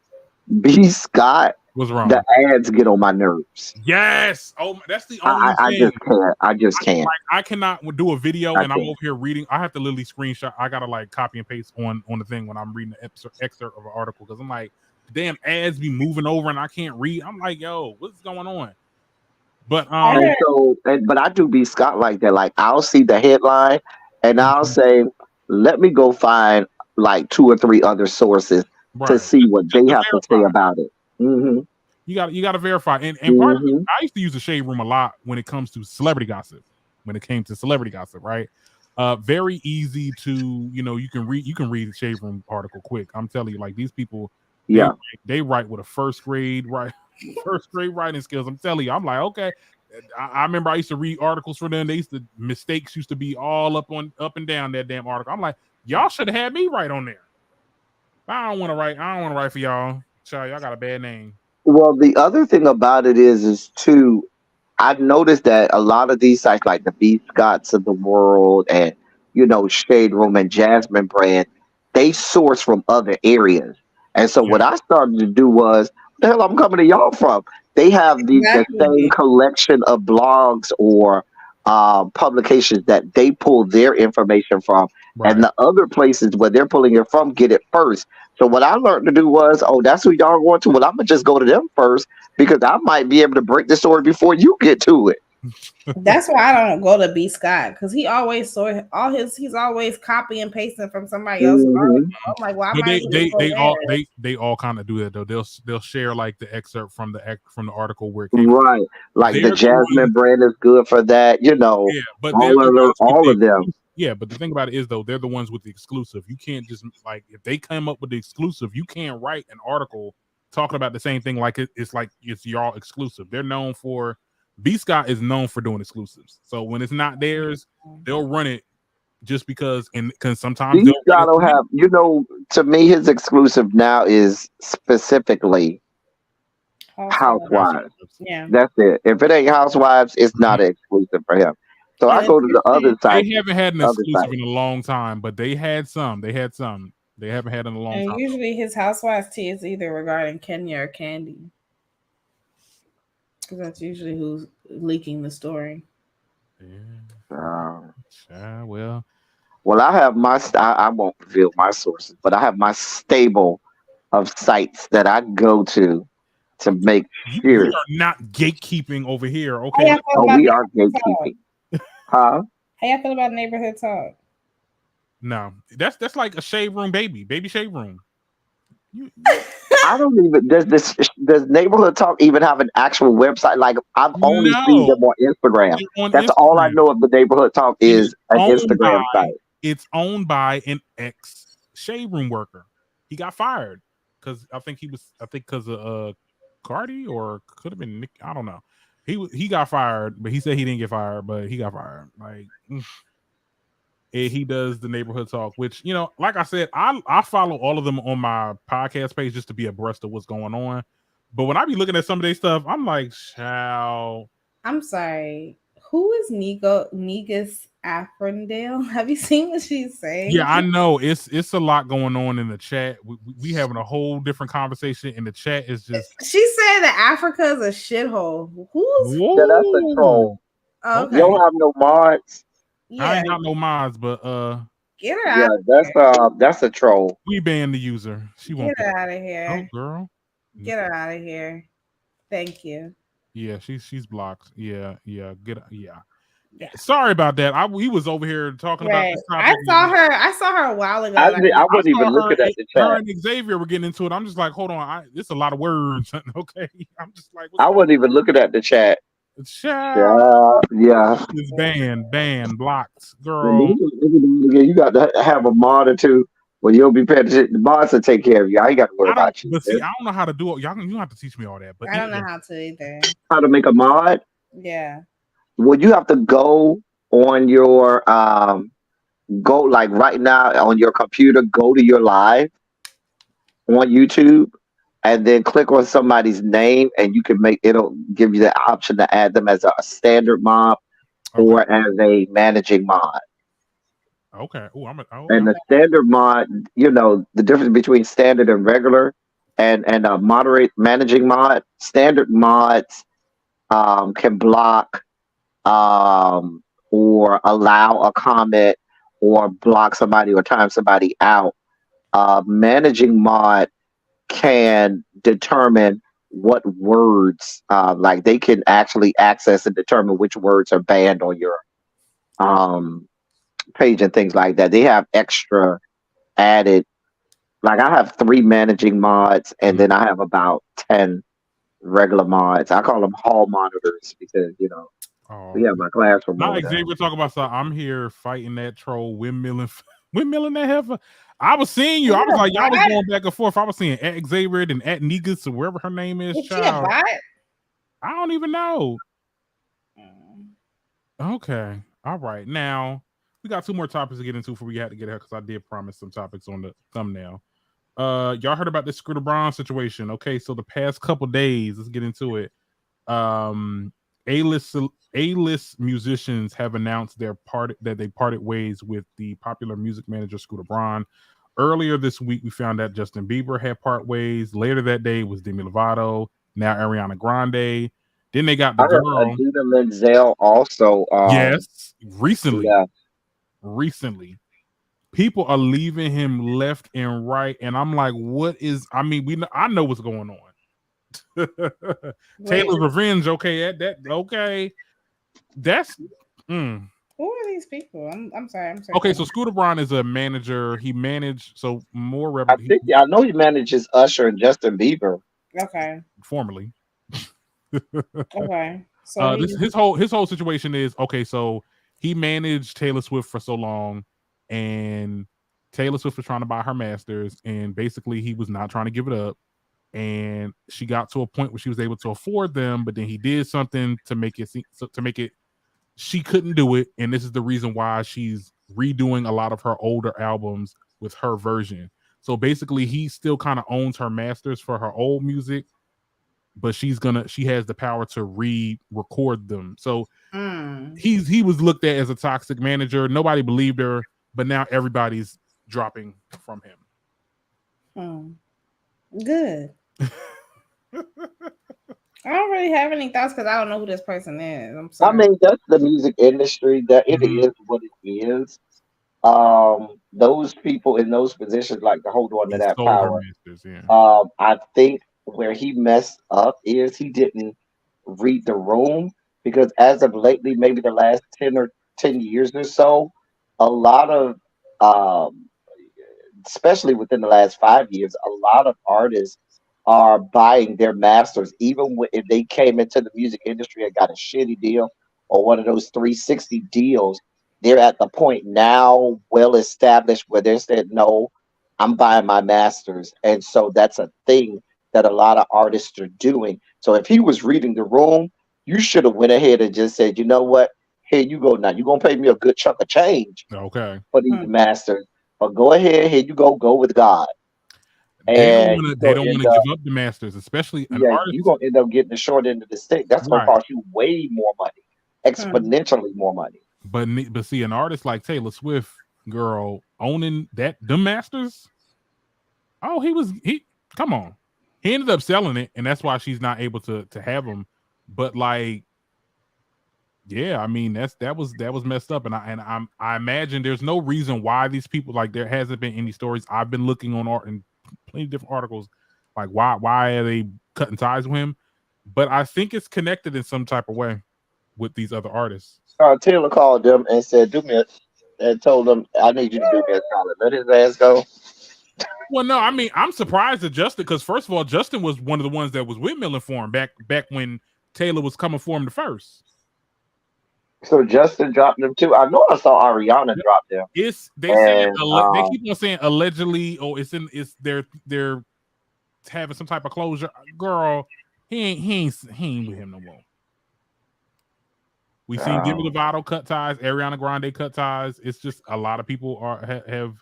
B. Scott, What's the wrong? ads get on my nerves. Yes. Oh, that's the I, only I, I thing. just can't. I just can't. I cannot do a video I and I'm can't. over here reading. I have to literally screenshot. I gotta like copy and paste on the thing when I'm reading the excerpt of an article because I'm like, damn ads be moving over and I can't read. I'm like, yo, what's going on? But And so, but I do B. Scott like that. Like I'll see the headline and I'll say, let me go find like two or three other sources to right, see what just they to have to say verify. about it. hmm You got to verify. And part of it, hmm I used to use the shade room a lot when it comes to celebrity gossip. When it came to celebrity gossip, right? Very easy to you can read the shade room article quick. I'm telling you, like these people, they Yeah. they write with a first grade writing skills. I'm telling you, I'm like, okay. I remember I used to read articles for them. Mistakes used to be all up and down that damn article. I'm like, y'all should have had me right on there. I don't want to write for y'all. Child, y'all got a bad name. Well, the other thing about it is too, I've noticed that a lot of these sites like the B Scots of the world and Shade Room and Jasmine Brand, they source from other areas. And so Yeah, what I started to do was, what the hell I'm coming to y'all from? They have the same Exactly. collection of blogs or publications that they pull their information from. And right. the other places where they're pulling it from get it first. So what I learned to do was, oh, that's who y'all going to. Well, I'm gonna just go to them first because I might be able to break the story before you get to it. That's why I don't go to B Scott because he always he's always copy and pasting from somebody else's article. Hmm. I'm like, well, I But might as well just go there. they all kind of do that though. They'll share like the excerpt from the article where it came from. Right. Like the They're the Jasmine ones, brand is good for that. yeah, but they're the ones with All the of them. exclusive. Yeah, but the thing about it is though, they're the ones with the exclusive. You can't just like if they come up with the exclusive, you can't write an article talking about the same thing like it's like it's y'all exclusive. They're known for B Scott is known for doing exclusives. So when it's not theirs, they'll run it just because sometimes These they'll run guys it. don't have, to me, his exclusive now is specifically Housewives. Housewives. Housewives. Yeah. That's it. If it ain't Housewives, it's Mhm. not an exclusive for him. So I And go to the other side, They haven't had an other exclusive side. in a long time, but they had some. They had some. They haven't had in a long time. usually his housewives tea is either regarding Kenya or Candy. Because that's usually who's leaking the story. Yeah. Um, Well, well, I have I won't reveal my sources, but I have my stable of sites that I go to make we sure. are not gatekeeping over here. How Okay. y'all feel Oh, about we are neighborhood talk? gatekeeping. Huh? How y'all feel about neighborhood talk? No, that's like a shade room baby shade room. You, I don't even does Neighborhood Talk even have an actual website? Like I've only seen no, them on Instagram. they're on That's all I Instagram. know of the Neighborhood Talk It is is an owned by Instagram site. an ex shade room worker. He got fired because I think because of Cardi or could have been Nick. I don't know. He got fired, but he said he didn't get fired, but he got fired. Like he does the neighborhood talk, which like I said, I follow all of them on my podcast page just to be abreast of what's going on. But when I be looking at some of their stuff, I'm like, child. I'm sorry. Who is Negus Afrondale? Have you seen what she's saying? Yeah, I know it's a lot going on in the chat. We having a whole different conversation, and the chat is just She said that Africa is a shithole. Who's Yeah, that's a whoa. troll. You okay? Okay, don't have no mods. I Yeah, ain't got no mods, but get her Yeah, out. that's a troll. we banned the user. She Get won't be. her out of Oh, here. girl. Get her out of here. Thank you. Yeah, she's blocked. Yeah. Yeah. Yeah. Sorry about that. He was over here talking about Right. this topic. I saw her a while ago. I And I I wasn't saw even looking at the her chat. and Xavier were getting into it. I'm just like, hold on, it's a lot of words. Okay, I'm just like, what's I going wasn't even looking at the chat. on? Child Yeah. is banned, blocked, And girl. you got to have a mod or two. Well, you'll be paying attention. The mods will take care of you. I ain't got to worry I don't, about you. but see, I don't know how to do it. You don't have to teach me all that. But I don't know anyway, how to either. How to make a mod? Yeah. Well, you have to go on your go like right now on your computer. Go to your live on YouTube, and then click on somebody's name, and you can make it'll give you the option to add them as a standard mod okay, or as a managing mod. okay. Oh, okay. And the standard mod, the difference between standard and regular, and moderate managing mod. Standard mods can block or allow a comment or block somebody or time somebody out. Managing mod can determine what words, like they can actually access and determine which words are banned on your um, page and things like that. They have extra added. Like I have 3 managing mods, and Mm. then I have about 10 regular mods. I call them hall monitors because Oh, we have my classroom now over there. Xavier talk about something. I'm here fighting that troll, windmilling that heifer. I was seeing you. Is I it was a like, y'all was bot? going back and forth. I was seeing at Xavier and at Negus or wherever her name is. Is she a Child, bot? I don't even know. Okay. All right. Now we got 2 more topics to get into before we had to get here because I did promise some topics on the thumbnail. Y'all heard about this Scooter Braun situation? Okay, so the past couple days, let's get into it. A-list musicians have announced that they parted ways with the popular music manager Scooter Braun. Earlier this week, we found out Justin Bieber had part ways. Later that day was Demi Lovato. Now Ariana Grande. Then they got the I heard girl. Adina Menzel also. Yes, recently. Yeah. Recently, people are leaving him left and right, and I'm like, what is? I mean, I know what's going on. Taylor's Revenge. Okay, okay. That's. Who are these people? I'm sorry. Okay, so Scooter Braun is a manager. He managed more. I know he manages Usher and Justin Bieber. Okay. Formerly. Okay. So his whole situation is okay. So he managed Taylor Swift for so long, and Taylor Swift was trying to buy her masters, and basically he was not trying to give it up. And she got to a point where she was able to afford them, but then he did something to make it she couldn't do it, and this is the reason why she's redoing a lot of her older albums with her version. So basically, he still kind of owns her masters for her old music, but she has the power to re-record them. So he was looked at as a toxic manager. Nobody believed her, but now everybody's dropping from him. Good. I don't really have any thoughts because I don't know who this person is. I'm sorry. I mean, that's the music industry. That it is what it is. Those people in those positions like to hold on to that power. Masters, yeah. I think where he messed up is he didn't read the room, because as of lately, maybe the last 10 years or so, a lot of especially within the last 5 years, a lot of artists are buying their masters, even if they came into the music industry and got a shitty deal or one of those 360 deals. They're at the point now, well established, where they said, no, I'm buying my masters. And so that's a thing that a lot of artists are doing. So if he was reading the room, you should have went ahead and just said, you know what? Here you go now. You're going to pay me a good chunk of change for these masters. But go ahead, here you go with God. They don't want to give up the masters, especially an artist. You're going to end up getting the short end of the stick. That's going to cost you way more money, exponentially more money. But see, an artist like Taylor Swift, girl, owning the masters. Oh, he come on. He ended up selling it, and that's why she's not able to have them. But like, yeah, I mean that was messed up, and I imagine there's no reason why these people, like, there hasn't been any stories. I've been looking on art and plenty of different articles, like why are they cutting ties with him? But I think it's connected in some type of way with these other artists. Taylor called them and said, and told them, I need you to do me a solid. Let his ass go. Well, no, I mean, I'm surprised at Justin, because first of all, Justin was one of the ones that was windmilling for him back when Taylor was coming for him the first. So Justin dropped them too. I know I saw Ariana drop them. They keep on saying allegedly, or they're having some type of closure. Girl, he ain't with him no more. We've seen Demi Lovato cut ties, Ariana Grande cut ties. It's just a lot of people have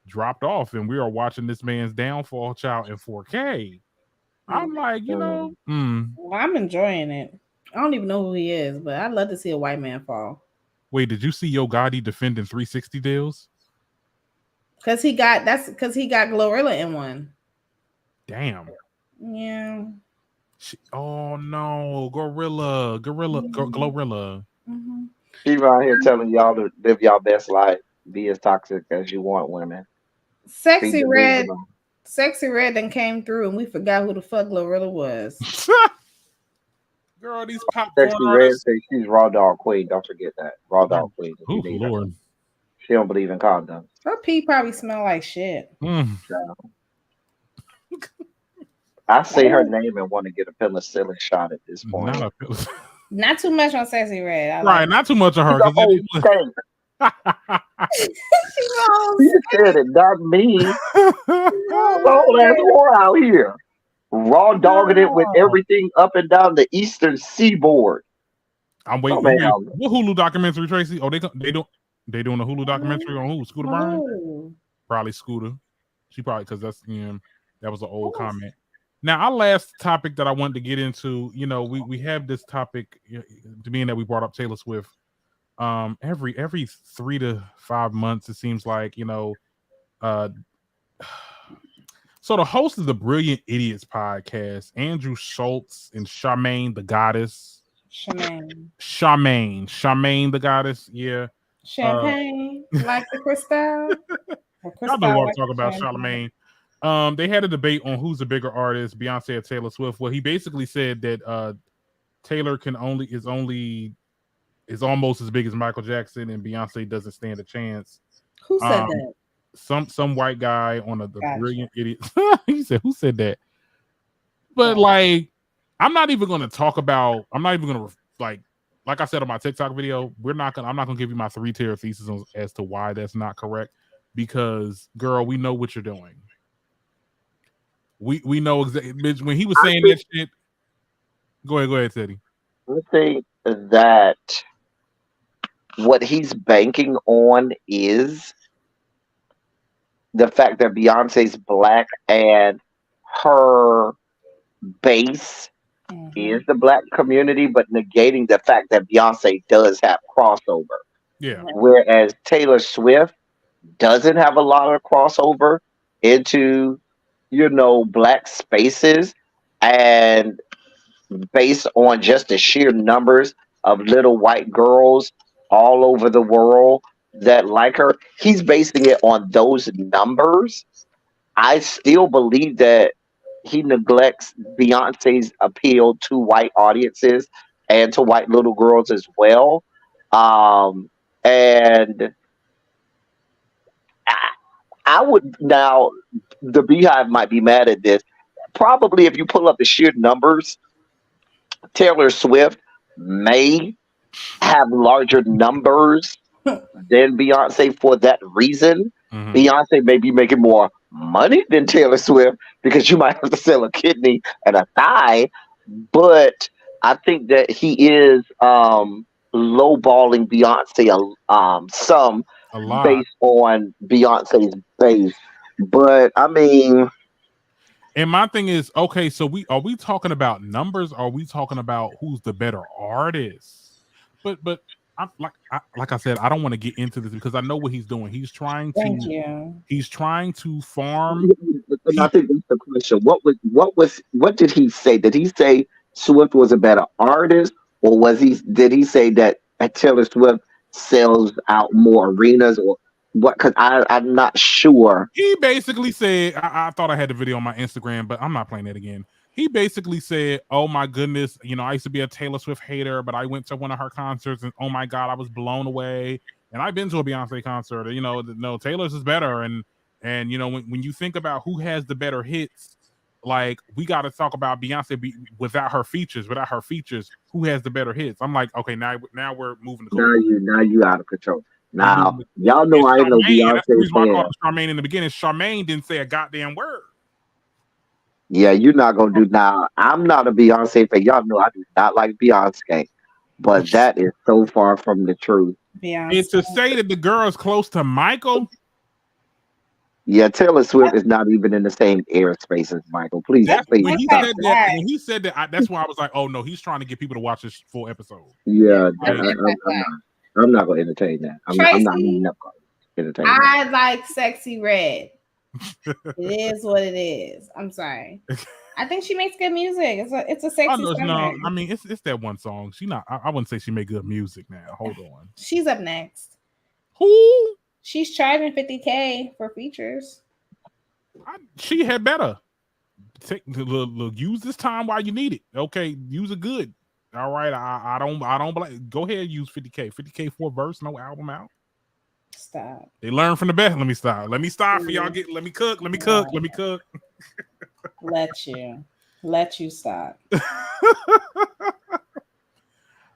dropped off, and we are watching this man's downfall, child, in 4K. I'm like, Well, I'm enjoying it. I don't even know who he is, but I'd love to see a white man fall. Wait, did you see Yo Gotti defending 360 deals? Because he got Glorilla in one. Damn. Yeah. Mm-hmm. No, Glorilla. Mm-hmm. She's out here telling y'all to live y'all best life, be as toxic as you want, women. Sexy Red then came through, and we forgot who the fuck Glorilla was. Girl, these pop Sexy Red say she's Raw Dog Queen. Don't forget that. Raw Dog Queen. Oh, Lord. She don't believe in condoms. Her pee probably smell like shit. I say her name and want to get a penicillin shot at this point. Not too much on Sexy Red. Not too much on her. She said it, not me. Whole ass war out here. Raw dogging it with everything up and down the eastern seaboard. I'm Oh waiting. man, What Hulu documentary, Tracy? Oh, they doing a Hulu documentary on who? Scooter Braun? Probably Scooter. She probably because that's that was an old comment. Now, our last topic that I wanted to get into, we have this topic, being that we brought up Taylor Swift. Every 3 to 5 months, it seems like So the host of the Brilliant Idiots podcast, Andrew Schultz and Charmaine the Goddess. Charmaine the Goddess, yeah. Champagne, like the crystal. Y'all know what I'm talking about, Charlamagne. They had a debate on who's the bigger artist, Beyonce or Taylor Swift. Well, he basically said that Taylor is almost as big as Michael Jackson, and Beyonce doesn't stand a chance. Who said that? Some white guy on the Brilliant Idiot. He said, "Who said that?" But like, I'm not even going to talk about. I'm not even going to like I said on my TikTok video. I'm not going to give you my 3-tier thesis as to why that's not correct. Because, girl, we know what you're doing. We know exactly. When he was saying that shit. Go ahead, Teddy. I think that what he's banking on is the fact that Beyonce's black and her base is the black community, but negating the fact that Beyonce does have crossover. Yeah. Whereas Taylor Swift doesn't have a lot of crossover into, black spaces, and based on just the sheer numbers of little white girls all over the world that like her, he's basing it on those numbers. I still believe that he neglects Beyonce's appeal to white audiences and to white little girls as well. And I would now, the Beehive might be mad at this. Probably if you pull up the sheer numbers, Taylor Swift may have larger numbers than Beyonce for that reason. Mm-hmm. Beyonce may be making more money than Taylor Swift because you might have to sell a kidney and a thigh, but I think that he is lowballing Beyonce some a lot based on Beyonce's base. But I mean, and my thing is, okay, so are we talking about numbers? Or are we talking about who's the better artist? But like I said, I don't want to get into this because I know what he's doing. He's trying to farm. And I think that's the question. What did he say? Did he say Swift was a better artist, or did he say that Taylor Swift sells out more arenas, or what? Because I'm not sure. He basically said, I thought I had the video on my Instagram, but I'm not playing it again. He basically said, "Oh my goodness, I used to be a Taylor Swift hater, but I went to one of her concerts, and oh my god, I was blown away. And I've been to a Beyonce concert. No, Taylor's is better. And when you think about who has the better hits, like we got to talk about Beyonce without her features. Who has the better hits? I'm like, okay, now we're moving the goal. Now you out of control. Now y'all know I ain't no Beyonce that's the reason why I called fan. Charmaine in the beginning. Charmaine didn't say a goddamn word. Yeah, you're not gonna do now. I'm not a Beyonce fan. Y'all know I do not like Beyonce, but that is so far from the truth. And to say that the girl is close to Michael. Yeah, Taylor Swift is not even in the same airspace as Michael. Please. When he said that, that's why I was like, oh no, he's trying to get people to watch this full episode. Yeah, I'm not gonna entertain that. I'm not gonna entertain that. I like Sexy Red. It is what it is. I'm sorry. I think she makes good music. It's a sexy song. I mean, it's that one song. I wouldn't say she made good music now. Hold on. She's up next. Who? She's charging $50K for features. She had better. Use this time while you need it. Okay, use it good. All right. I don't blame. Go ahead, use 50K. 50K for a verse, no album out. Stop. They learn from the best. Let me stop for y'all. Let me cook. Let you stop.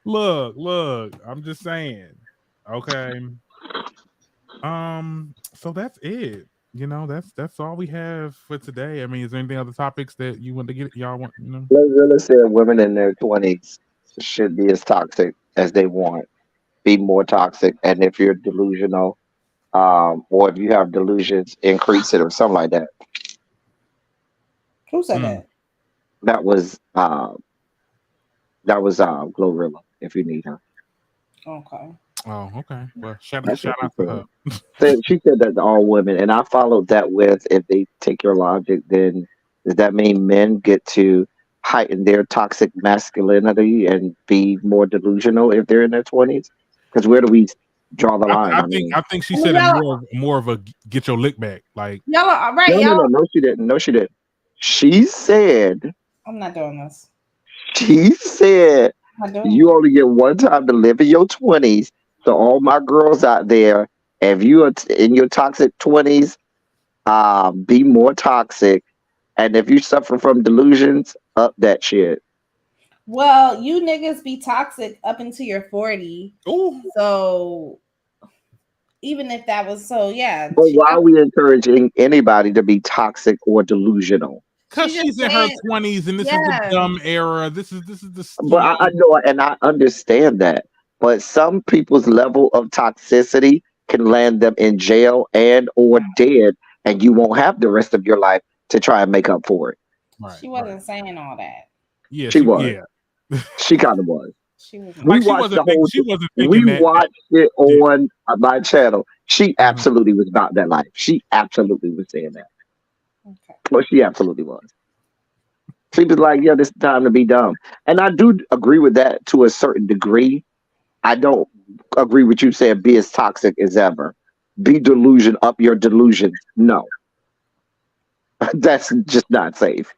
Look, I'm just saying. Okay. So that's it. That's all we have for today. I mean, is there anything other topics that you want to get? Y'all want? Let's really say women in their 20s should be as toxic as they want. Be more toxic, and if you're delusional, or if you have delusions, increase it or something like that. Who said Mm. that? That was Glorilla. If you need her, Okay. Oh, okay. Well, shout that's what out she to said. her. She said that to all women, and I followed that with, if they take your logic, then does that mean men get to heighten their toxic masculinity and be more delusional if they're in their 20s? Because where do we draw the line? I think she I mean, said it y'all, more of a get your lick back. Like, y'all are right. No, no, no, Y'all, no, she didn't. No, she didn't. She said, I'm not doing this. she said, I'm not doing you it. only get one time to live in your 20s. So all my girls out there, if you are in your toxic 20s, be more toxic. And if you suffer from delusions, up that shit. Well, you niggas be toxic up until you're 40. ooh, So even if that was so, yeah, But why are we encouraging anybody to be toxic or delusional? because she's just she's in her saying, 20s and this is the yeah. dumb era. This is the But I know and I understand that. But some people's level of toxicity can land them in jail and or dead, and you won't have the rest of your life to try and make up for it. right, She wasn't saying all that. Yeah, She was. yeah. She kind of was. She was We Like not. watched the whole. she wasn't We thinking that watched it yeah. on my channel. She Mhm. absolutely was about that life. She absolutely was saying that. Okay. Well, she absolutely was. She was like, "Yeah, this is time to be dumb," and I do agree with that to a certain degree. I don't agree with you saying be as toxic as ever. Be delusion up your delusions. No, that's just not safe.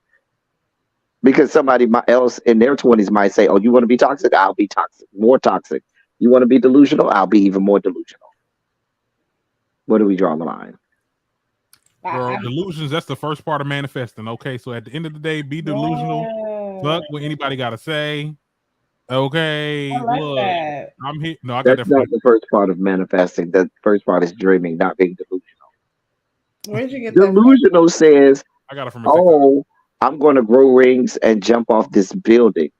Because somebody else in their 20s might say, "Oh, you want to be toxic? I'll be toxic, more toxic. You want to be delusional? I'll be even more delusional." Where do we draw the line? Girl, delusions, that's the first part of manifesting. Okay. So at the end of the day, be delusional. Yeah. Fuck what anybody gotta say. Okay. I like Look, that. I'm here. No, I got That's that not from the first part of manifesting. The first part is dreaming, not being delusional. Where'd you get that from? Delusional says, I got it from a TikTok. "Oh, I'm going to grow rings and jump off this building."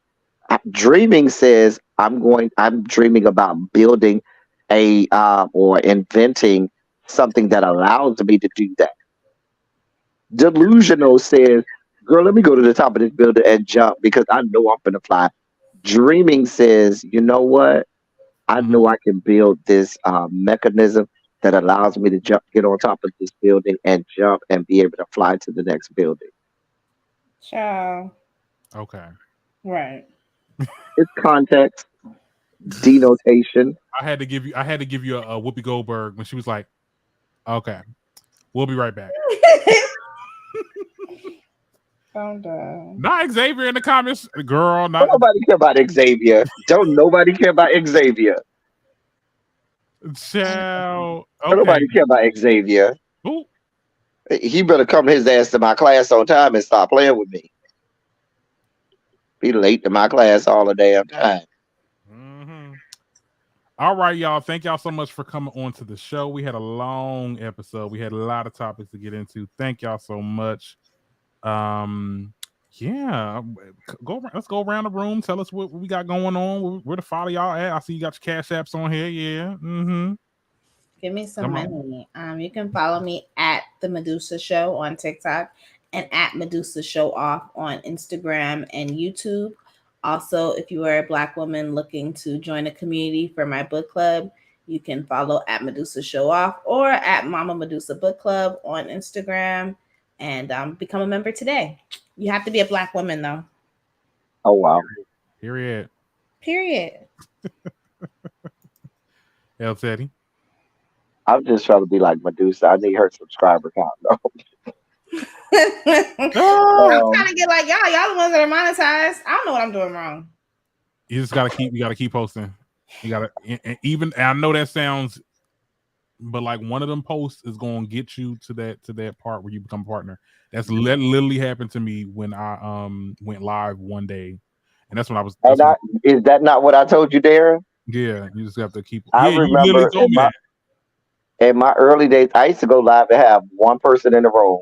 Dreaming says, I'm dreaming about building a or inventing something that allows me to do that. Delusional says, "Girl, let me go to the top of this building and jump because I know I'm gonna fly." Dreaming says, "You know what? I Mhm. know I can build this mechanism that allows me to jump, get on top of this building and jump and be able to fly to the next building." Child. Okay. Right. It's context, denotation. I had to give you a Whoopi Goldberg when she was like, okay, we'll be right back. I'm done. Not Xavier in the comments. Girl, Don't not nobody care about Xavier. Don't nobody care about Xavier. child. Don't Okay. nobody care about Xavier. Ooh. He better come his ass to my class on time and stop playing with me. Be late to my class all the damn time. Mm-hmm. All right, y'all. Thank y'all so much for coming on to the show. We had a long episode. We had a lot of topics to get into. Thank y'all so much. Yeah, let's go around the room. Tell us what we got going on. Where to follow y'all at? I see you got your cash apps on here. Yeah. Mm-hmm. Give me some Come on. money. You can follow me at the Medusa Show on TikTok and at Medusa Show Off on Instagram and YouTube. Also, if you are a Black woman looking to join a community for my book club, you can follow at Medusa Show Off or at Mama Medusa Book Club on Instagram and become a member today. You have to be a Black woman though. Oh wow. Period. Period. El Teddy. I'm just trying to be like Medusa. I need her subscriber count though. I'm trying to get like y'all. Y'all the ones that are monetized. I don't know what I'm doing wrong. You just gotta keep posting. You gotta even. I know that sounds, but like one of them posts is gonna get you to that part where you become a partner. That literally happened to me when I went live one day, and that's when I was. Is that not what I told you, Darren? Yeah, you just have to keep. I Yeah, you literally remember told me that. in my early days, I used to go live and have one person in the room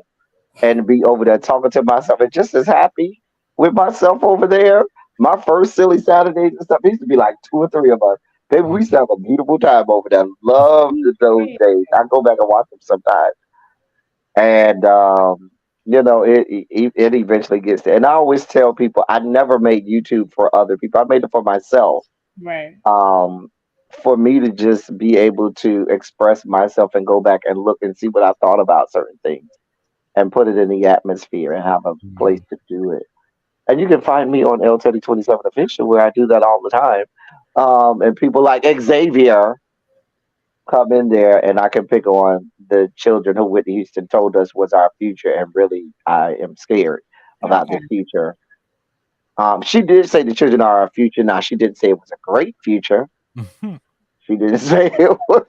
and be over there talking to myself and just as happy with myself over there. My first silly Saturdays and stuff, it used to be like 2 or 3 of us. Baby, we used to have a beautiful time over there. Loved those days. I go back and watch them sometimes. And it eventually gets there. And I always tell people I never made YouTube for other people. I made it for myself. Right. For me to just be able to express myself and go back and look and see what I thought about certain things and put it in the atmosphere and have a place to do it. And you can find me on L Teddy 27 Official where I do that all the time. And people like Xavier come in there and I can pick on the children who Whitney Houston told us was our future. And really, I am scared about Okay. the future. She did say the children are our future. Now, she didn't say it was a great future. She didn't say it was,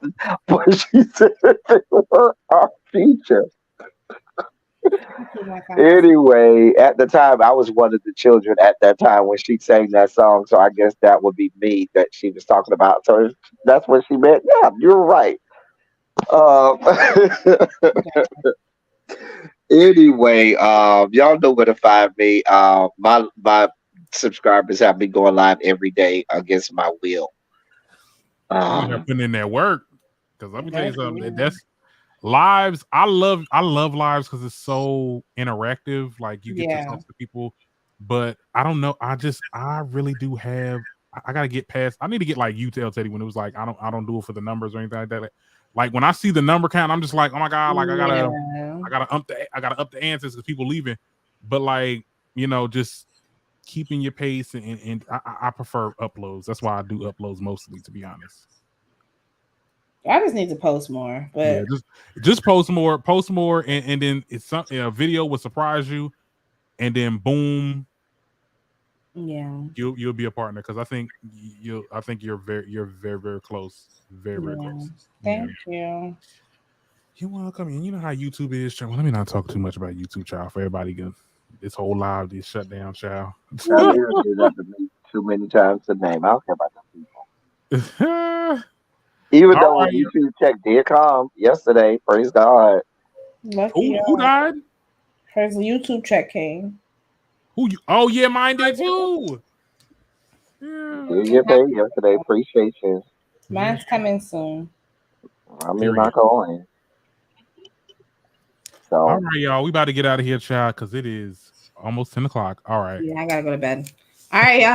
but she said they were our future. Anyway, at the time, I was one of the children at that time when she sang that song. So I guess that would be me that she was talking about. So that's what she meant. Yeah, you're right. Um, anyway, y'all know where to find me. My subscribers have been going live every day against my will. You're putting in that work because let me tell you something. That's lives. I love lives because it's so interactive. Like you get to talk to people, but I don't know. I really do have. I gotta get past. I need to get like you tell Teddy when it was like I don't do it for the numbers or anything like that. Like when I see the number count, I'm just like, oh my god, like I gotta up the answers because people leaving. But like just keeping your pace and I prefer uploads. That's why I do uploads mostly, to be honest. I just need to post more, but yeah, just post more, and then it's something. A video will surprise you, and then boom, you'll be a partner because I think you're very very close, very close. Thank you. You're welcome. And you know how YouTube is, child. Well, let me not talk too much about YouTube, child. For everybody, good. This whole live is shut down, child. You do that to me too many times to name. I don't care about them people. Even though right. YouTube check did come yesterday, praise God. Who died? His YouTube check came. Oh yeah, mine did too. Did get paid yesterday. Appreciate you. Mine's coming soon. I mean, my coin. So all right, y'all. We about to get out of here, child, because it is almost 10 o'clock. All right. Yeah, I gotta go to bed. All right, y'all.